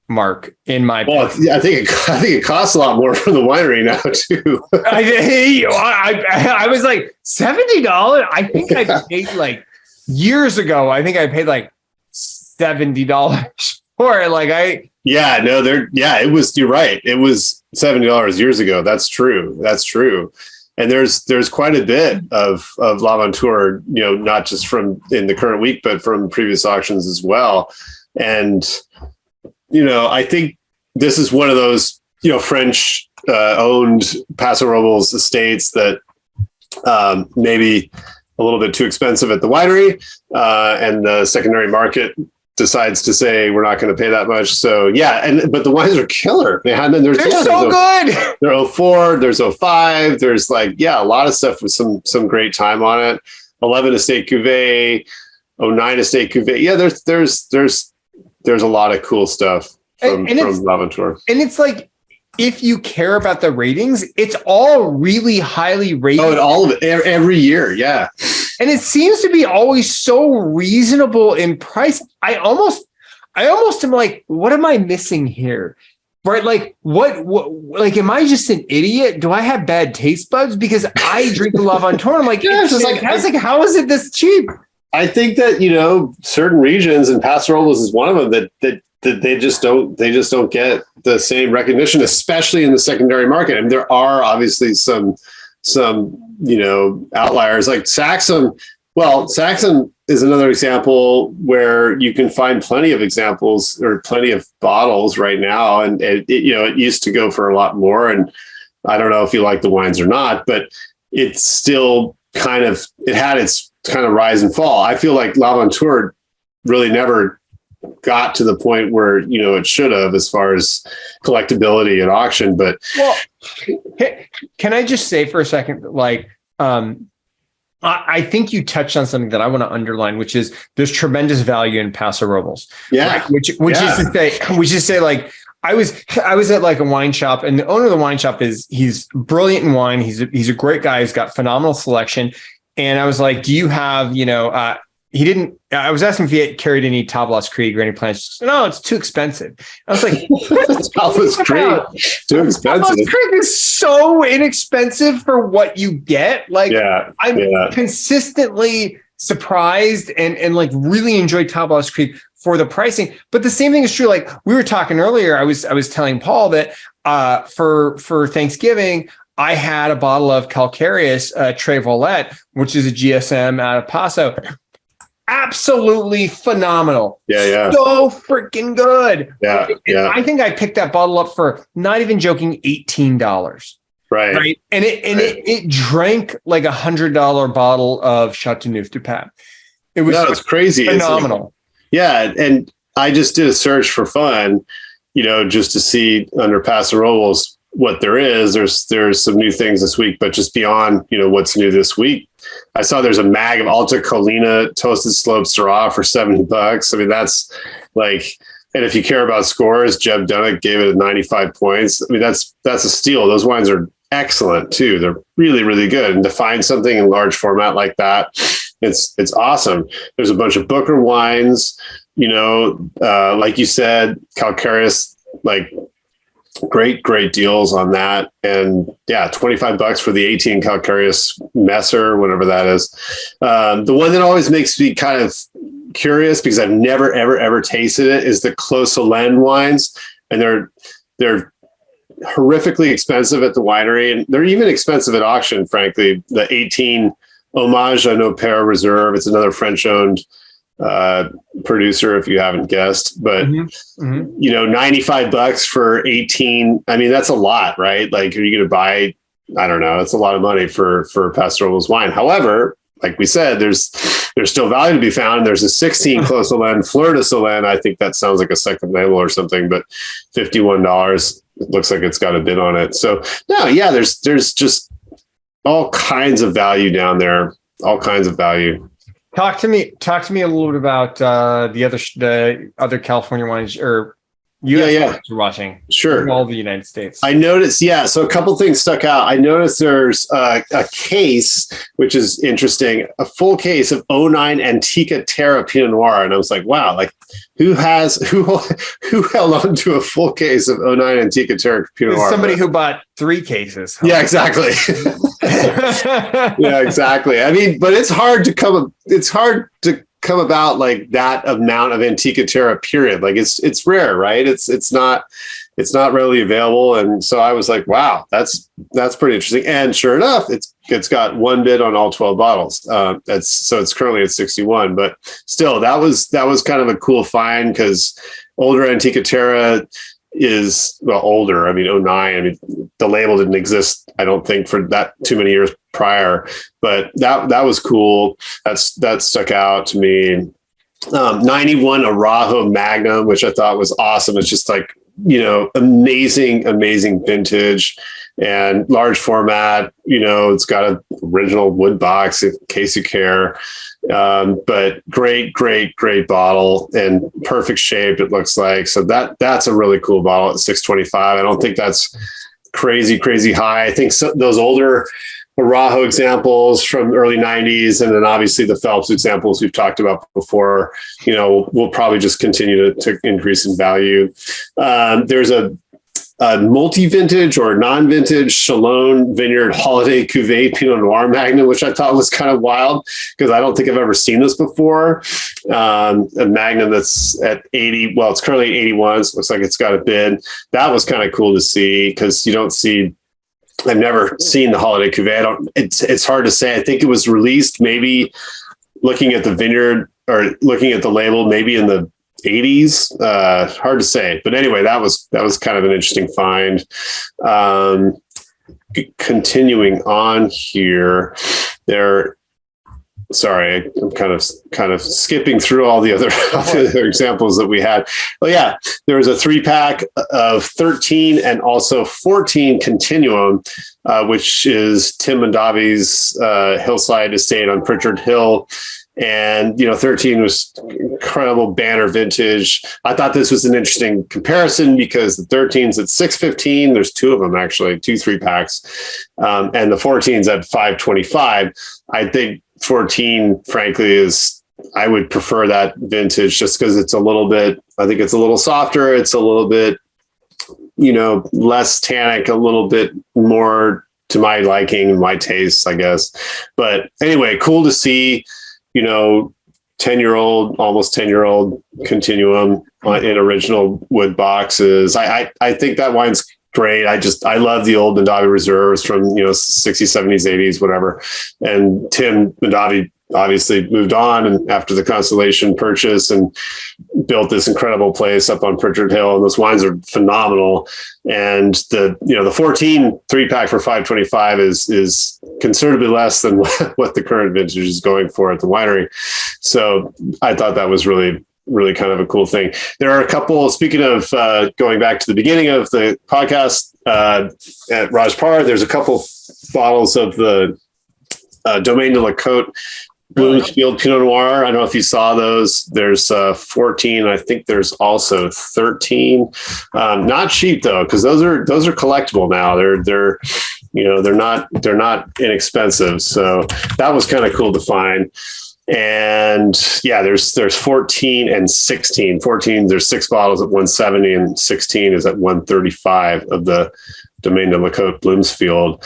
Speaker 1: mark in my opinion.
Speaker 2: Well, I think it costs a lot more from the winery now too.
Speaker 1: I was like $70. I think I paid like years ago. I think I paid like $70 for it. It was. You're right. It was $70 years ago. That's true. And there's quite a bit of L'Aventure, not just from in the current week, but from previous auctions as well. And, I think this is one of those, French owned Paso Robles estates that maybe a little bit too expensive at the winery, and the secondary market decides to say we're not going to pay that much. So yeah, but the wines are killer, man. And they're so good.
Speaker 2: They're '04, there's '05, there's a lot of stuff with some great time on it. 11 Estate Cuvée, '09 Estate Cuvée. Yeah, there's a lot of cool stuff from L'Aventure.
Speaker 1: And it's like, if you care about the ratings, it's all really highly rated.
Speaker 2: Oh, all of it every year. Yeah.
Speaker 1: And it seems to be always so reasonable in price. I almost am like, what am I missing here? Right? Like, what, am I just an idiot? Do I have bad taste buds? Because I drink the L'Aventure. I'm like, how is it this cheap?
Speaker 2: I think that, certain regions, and Paso Robles is one of them, that they just don't get the same recognition, especially in the secondary market. And there are obviously some outliers like Saxon. Well, Saxon is another example where you can find plenty of examples or plenty of bottles right now. And it used to go for a lot more. And I don't know if you like the wines or not, but it's still it had its kind of rise and fall. I feel like L'Aventure really never got to the point where it should have as far as collectability at auction. But
Speaker 1: can I just say for a second, I think you touched on something that I want to underline, which is there's tremendous value in Paso Robles.
Speaker 2: Yeah.
Speaker 1: Right? Which is to say, like, I was at like a wine shop, and the owner of the wine shop he's brilliant in wine. He's a great guy. He's got phenomenal selection. And I was like, do you have, I was asking if he had carried any Tablas Creek or any plants. No, it's too expensive. I was like,
Speaker 2: Tablas Creek, too expensive.
Speaker 1: Tablas Creek is so inexpensive for what you get. Like, I'm consistently surprised and like really enjoy Tablas Creek for the pricing. But the same thing is true. Like we were talking earlier, I was telling Paul that for Thanksgiving, I had a bottle of Calcareous Tre Volette, which is a GSM out of Paso. absolutely phenomenal.
Speaker 2: Yeah.
Speaker 1: So freaking good.
Speaker 2: Yeah.
Speaker 1: I think I picked that bottle up for, not even joking, $18. Right. And it drank like $100 bottle of Chateauneuf du Pape. It was
Speaker 2: it's crazy.
Speaker 1: Phenomenal.
Speaker 2: And I just did a search for fun, just to see under Paso Robles what there is. There's some new things this week, but just beyond, what's new this week, I saw there's a mag of Alta Colina Toasted Slope Syrah for $70. I mean, that's like, and if you care about scores, Jeb Dunnick gave it 95 points. I mean, that's a steal. Those wines are excellent too. They're really, really good. And to find something in large format like that, it's awesome. There's a bunch of Booker wines, like you said, Calcareous, like great deals on that. And yeah, $25 for the 18 Calcareous Messer, whatever that is. The one that always makes me kind of curious, because I've never, ever tasted it, is the Clos Solène wines. And they're horrifically expensive at the winery, and they're even expensive at auction, frankly. The 18 Hommage à nos Pères Reserve, it's another French-owned producer, if you haven't guessed, but $95 for 18. I mean, that's a lot, right? Like, are you going to buy, I don't know, that's a lot of money for Paso Robles wine. However, like we said, there's still value to be found. There's a 16 Clos Solène, Fleur de Solène. I think that sounds like a second label or something, but $51. It looks like it's got a bid on it. So no, yeah, there's just all kinds of value down there. All kinds of value.
Speaker 1: Talk to me a little bit about the other California wines or US wines you're watching.
Speaker 2: Sure.
Speaker 1: All the United States.
Speaker 2: I noticed, so a couple things stuck out. I noticed there's a case, which is interesting, a full case of 09 Antica Terra Pinot Noir. And I was like, wow, like who held on to a full case of 09 Antica Terra Pinot Noir?
Speaker 1: Somebody who bought 3 cases. Huh?
Speaker 2: Yeah, exactly. Yeah, exactly. I mean, but it's hard to come about like that amount of Antica Terra, period. Like it's rare, right? It's not readily available. And so I was like, wow, that's pretty interesting. And sure enough, it's got one bid on all 12 bottles. It's currently at 61, but still that was kind of a cool find, because older Antica Terra is, well, older. I mean, 09. I mean, the label didn't exist, I don't think, for that too many years prior, but that was cool. That stuck out to me. 91 Arajo Magnum, which I thought was awesome. It's just like, amazing vintage and large format. It's got an original wood box in case you care. But great bottle and perfect shape, it looks like. So that's a really cool bottle at 625. I don't think that's crazy high. I think those older Arajo examples from the early 90s, and then obviously the Phelps examples we've talked about before, will probably just continue to increase in value. There's a multi-vintage or non-vintage Chalon Vineyard Holiday Cuvée Pinot Noir Magnum, which I thought was kind of wild, because I don't think I've ever seen this before. A Magnum that's at 80. Well, it's currently at 81. So it looks like it's got a bid. That was kind of cool to see, because you don't see, I've never seen the Holiday Cuvée. It's hard to say. I think it was released maybe, looking at the vineyard or looking at the label, maybe in the 80s. Hard to say. But anyway, that was kind of an interesting find. Continuing on here, sorry, I'm kind of skipping through all the other examples that we had. Well, yeah, there was a 3-pack of 13 and also 14 Continuum, which is Tim Mondavi's Hillside Estate on Pritchard Hill. And, 13 was incredible banner vintage. I thought this was an interesting comparison, because the 13's at 615. There's 2 of them, actually, 2 3-packs. And the 14's at 525. I think 14, frankly, I would prefer that vintage, just because it's a little bit, I think it's a little softer. It's a little bit, less tannic, a little bit more to my liking, my taste, I guess. But anyway, cool to see, 10-year-old, almost 10-year-old Continuum in original wood boxes. I think that wine's great. I love the old Mondavi reserves from, 60s, 70s, 80s, whatever. And Tim Mondavi obviously moved on, and after the Constellation purchase, and built this incredible place up on Pritchard Hill. And those wines are phenomenal. And the 14 3-pack for $525 is considerably less than what the current vintage is going for at the winery. So I thought that was really, really kind of a cool thing. There are a couple, speaking of going back to the beginning of the podcast, at Rajpar, there's a couple bottles of the Domaine de la Côte Bloomsfield Pinot Noir. I don't know if you saw those. There's 14. I think there's also 13. Not cheap though, because those are collectible now. They're not inexpensive. So that was kind of cool to find. And yeah, there's 14 and 16. 14, there's 6 bottles at 170, and 16 is at 135 of the Domaine de la Côte Bloomsfield.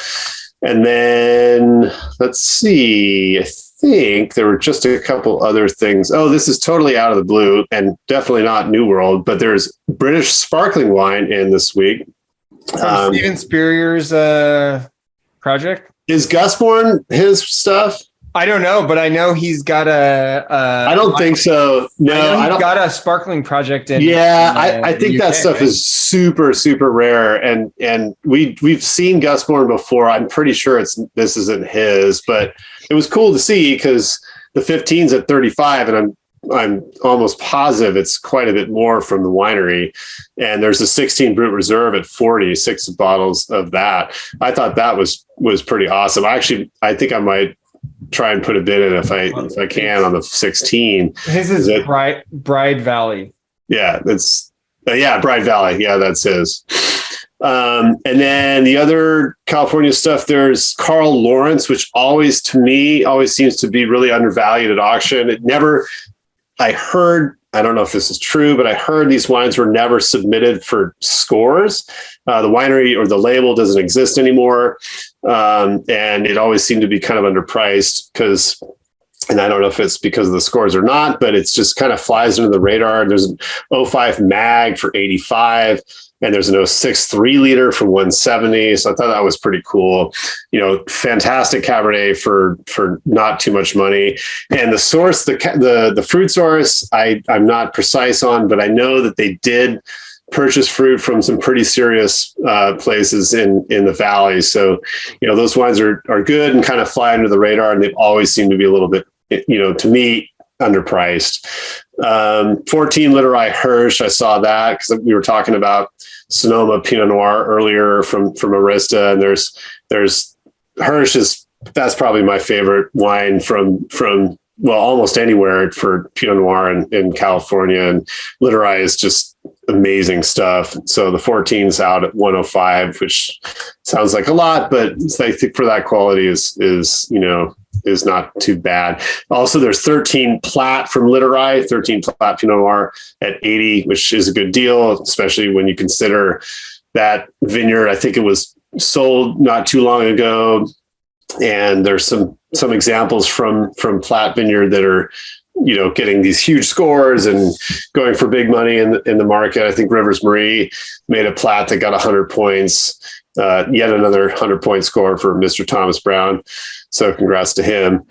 Speaker 2: And then let's see, I think there were just a couple other things. Oh, this is totally out of the blue and definitely not New World, but there's British sparkling wine in this week.
Speaker 1: Steven Spurrier's project.
Speaker 2: Is Gusborne his stuff?
Speaker 1: I don't know, but I know he's got
Speaker 2: I don't think so. No,
Speaker 1: I don't. Got a sparkling project in.
Speaker 2: Yeah, I think that stuff is super, super rare, and we've seen Gusborne before. I'm pretty sure this isn't his, but it was cool to see because the 15's at 35, and I'm almost positive it's quite a bit more from the winery. And there's a 16 Brut Reserve at 40, 6 bottles of that. I thought that was pretty awesome. I think I might try and put a bid in if I can on the 16.
Speaker 1: His is Bride Valley.
Speaker 2: Yeah, Bride Valley. Yeah, that's his. And then the other California stuff, there's Carl Lawrence, which always seems to be really undervalued at auction. I don't know if this is true, but I heard these wines were never submitted for scores. The winery or the label doesn't exist anymore. And it always seemed to be kind of underpriced and I don't know if it's because of the scores or not, but it's just kind of flies under the radar. There's an 05 mag for 85, and there's an 06 3-liter for 170. So I thought that was pretty cool. Fantastic Cabernet for not too much money. And the source, the fruit source, I'm not precise on, but I know that they did purchase fruit from some pretty serious places in the valley. So, those wines are good and kind of fly under the radar, and they've always seemed to be a little bit, to me, underpriced. 14 Literai Hirsch, I saw that because we were talking about Sonoma Pinot Noir earlier from Arista, and there's Hirsch that's probably my favorite wine from almost anywhere for Pinot Noir in California, and Literai is just amazing stuff. So the 14's out at 105, which sounds like a lot, but I think for that quality is not too bad. Also, there's 13 Plat from Literai, 13 Plat Pinot Noir at 80, which is a good deal, especially when you consider that vineyard. I think it was sold not too long ago, and there's some examples from Plat Vineyard that are getting these huge scores and going for big money in the market. I think Rivers Marie made a Plat that got 100 points, yet another 100-point score for Mr. Thomas Brown. So congrats to him.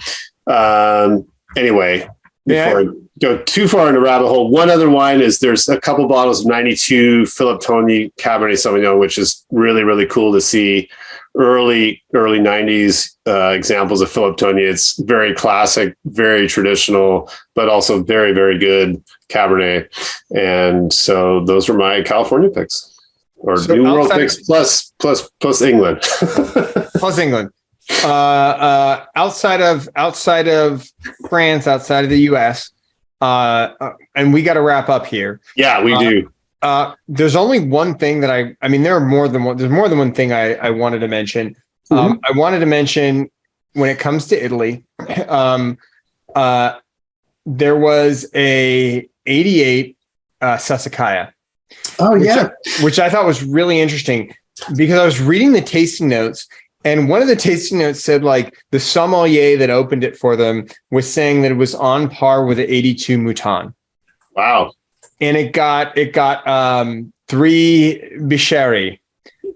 Speaker 2: Anyway, before I go too far in the rabbit hole, one other wine is there's a couple bottles of 92 Philip Tony Cabernet Sauvignon, which is really, really cool to see. Early 90s examples of Philip Tony. It's very classic, very traditional, but also very, very good Cabernet. And so those were my California picks, or New World picks plus England.
Speaker 1: Plus England. Outside of France, outside of the US, and we got to wrap up here.
Speaker 2: Yeah, we do.
Speaker 1: There's only one thing that there's more than one thing I wanted to mention. I wanted to mention when it comes to Italy, there was a 88 Sassicaia.
Speaker 2: Oh yeah.
Speaker 1: Which I thought was really interesting because I was reading the tasting notes, and one of the tasting notes said like the sommelier that opened it for them was saying that it was on par with the 82 Mouton.
Speaker 2: Wow.
Speaker 1: And it got 3 Bicchieri.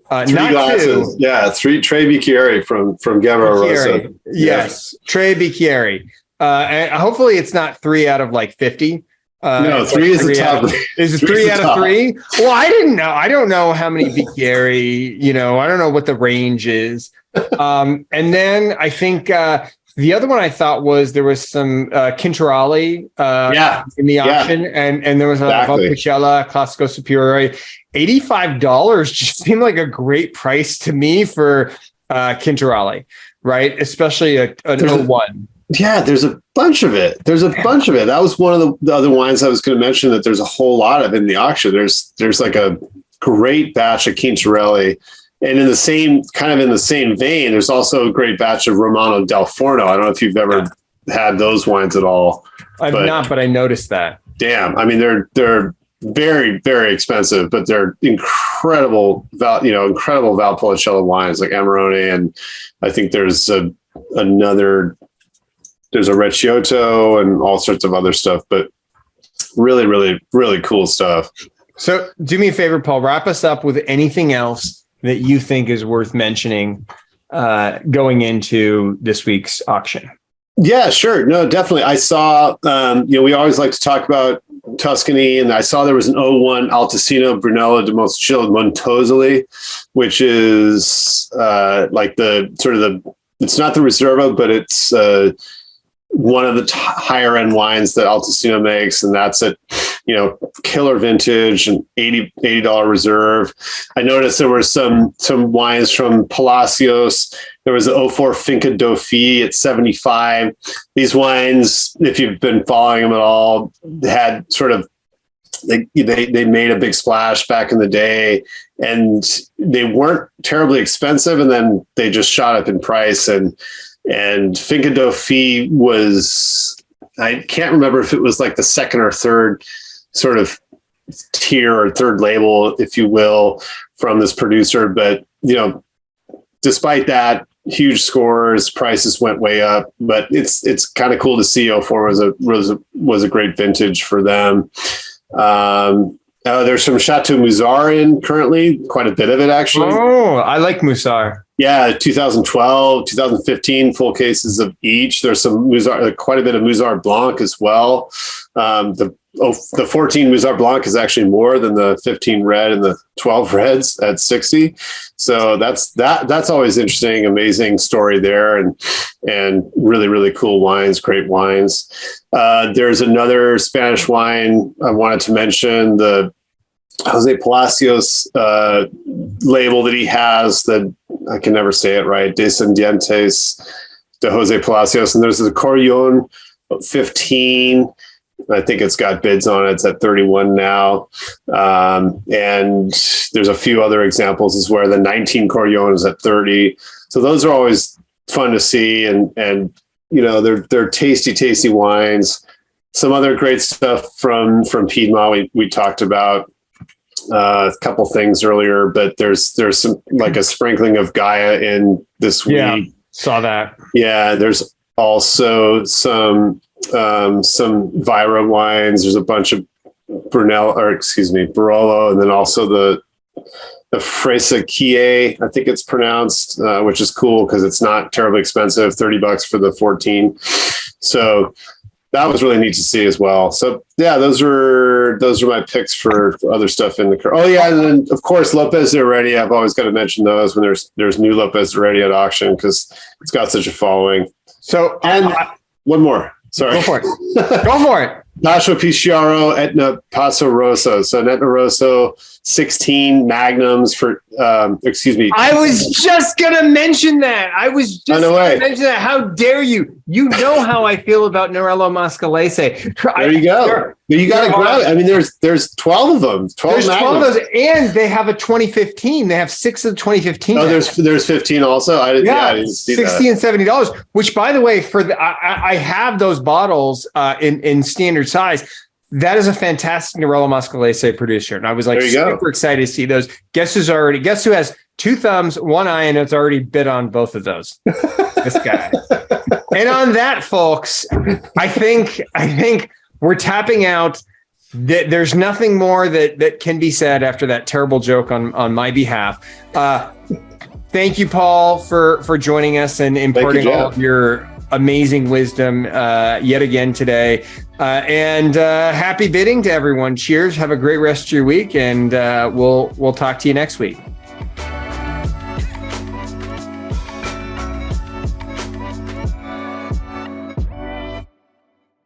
Speaker 2: 3 glasses. Yeah, 3 Tre Bicchieri from Gavra Rosa.
Speaker 1: Yes, Tre Bicchieri. And hopefully it's not 3 out of like 50.
Speaker 2: No, 3 is a tough.
Speaker 1: Is it 3 out of 3? Well, I didn't know. I don't know how many Bicchieri, I don't know what the range is. And then I think the other one I thought was there was some Quintarelli in the auction, and there was a Valpolicella Classico Superiore. $85 just seemed like a great price to me for Quintarelli, right? Especially an 01.
Speaker 2: Yeah, there's a bunch of it. That was one of the other wines I was going to mention that there's a whole lot of in the auction. There's like a great batch of Quintarelli. And in the same vein, there's also a great batch of Romano del Forno. I don't know if you've ever had those wines at all.
Speaker 1: I've not, but I noticed that.
Speaker 2: Damn. I mean, they're very, very expensive, but they're incredible Valpolicella wines like Amarone. And I think there's a Recioto and all sorts of other stuff, but really, really, really cool stuff.
Speaker 1: So do me a favor, Paul, wrap us up with anything else that you think is worth mentioning going into this week's auction.
Speaker 2: Yeah, sure. No, definitely. I saw, we always like to talk about Tuscany, and I saw there was an 01 Altesino Brunello di Montosoli, which is like it's not the Reserva, but it's one of the higher end wines that Altesino makes, and that's at killer vintage and $80 reserve. I noticed there were some wines from Palacios. There was the 04 Finca Dauphine at 75. These wines, if you've been following them at all, had sort of they made a big splash back in the day, and they weren't terribly expensive, and then they just shot up in price. And Finca Dauphine was, I can't remember if it was like the second or third sort of tier or third label, if you will, from this producer. But, despite that, huge scores, prices went way up, but it's kind of cool to see 04 was a great vintage for them. There's some Chateau Musar in currently, quite a bit of it actually.
Speaker 1: Oh, I like Musar.
Speaker 2: Yeah, 2012, 2015, full cases of each. There's some Musar, quite a bit of Musar Blanc as well. The 14 Musar Blanc is actually more than the 15 red and the 12 reds at 60. So that's always interesting, amazing story there, and really, really cool wines, great wines. There's another Spanish wine I wanted to mention, the Jose Palacios label that he has, that I can never say it right, Descendientes de Jose Palacios. And there's the Corillon 15. I think it's got bids on it. It's at 31 now. And there's a few other examples as where the 19 Corillon is at 30. So those are always fun to see. And they're tasty, tasty wines. Some other great stuff from Piedmont we talked about. A couple things earlier, but there's some like a sprinkling of Gaia in this week.
Speaker 1: Yeah, saw that.
Speaker 2: Yeah, there's also some Vira wines. There's a bunch of Barolo, and then also the Fresakie, I think it's pronounced, which is cool because it's not terribly expensive, $30 for the 14. So that was really neat to see as well. So yeah, those are my picks for other stuff in the car. Oh yeah, and then of course Lopez de Heredia. I've always got to mention those when there's new Lopez de Heredia at auction because it's got such a following. So and one more. Sorry,
Speaker 1: go for it. Go for it.
Speaker 2: Nacho Pisciaro Etna Paso Rosso. So Etna Rosso 16 magnums for
Speaker 1: I was just gonna mention that. How dare you? You know how I feel about Nerello Mascalese.
Speaker 2: There you go. You got to grab it. I mean, there's 12 of them. 12
Speaker 1: there's
Speaker 2: magnums.
Speaker 1: 12 of those, and they have a 2015. They have 6 of the 2015.
Speaker 2: Oh, there's 15 also. I didn't see
Speaker 1: $60 and $70. Which, by the way, I have those bottles in standard size. That is a fantastic Nerello Mascalese producer, and I was like super excited to see those. Guess who has 2 thumbs, 1 eye, and it's already bid on both of those. This guy. And on that, folks, I think we're tapping out. There's nothing more that can be said after that terrible joke on my behalf. Thank you, Paul, for joining us and imparting all of your amazing wisdom yet again today. And happy bidding to everyone. Cheers. Have a great rest of your week. And we'll talk to you next week.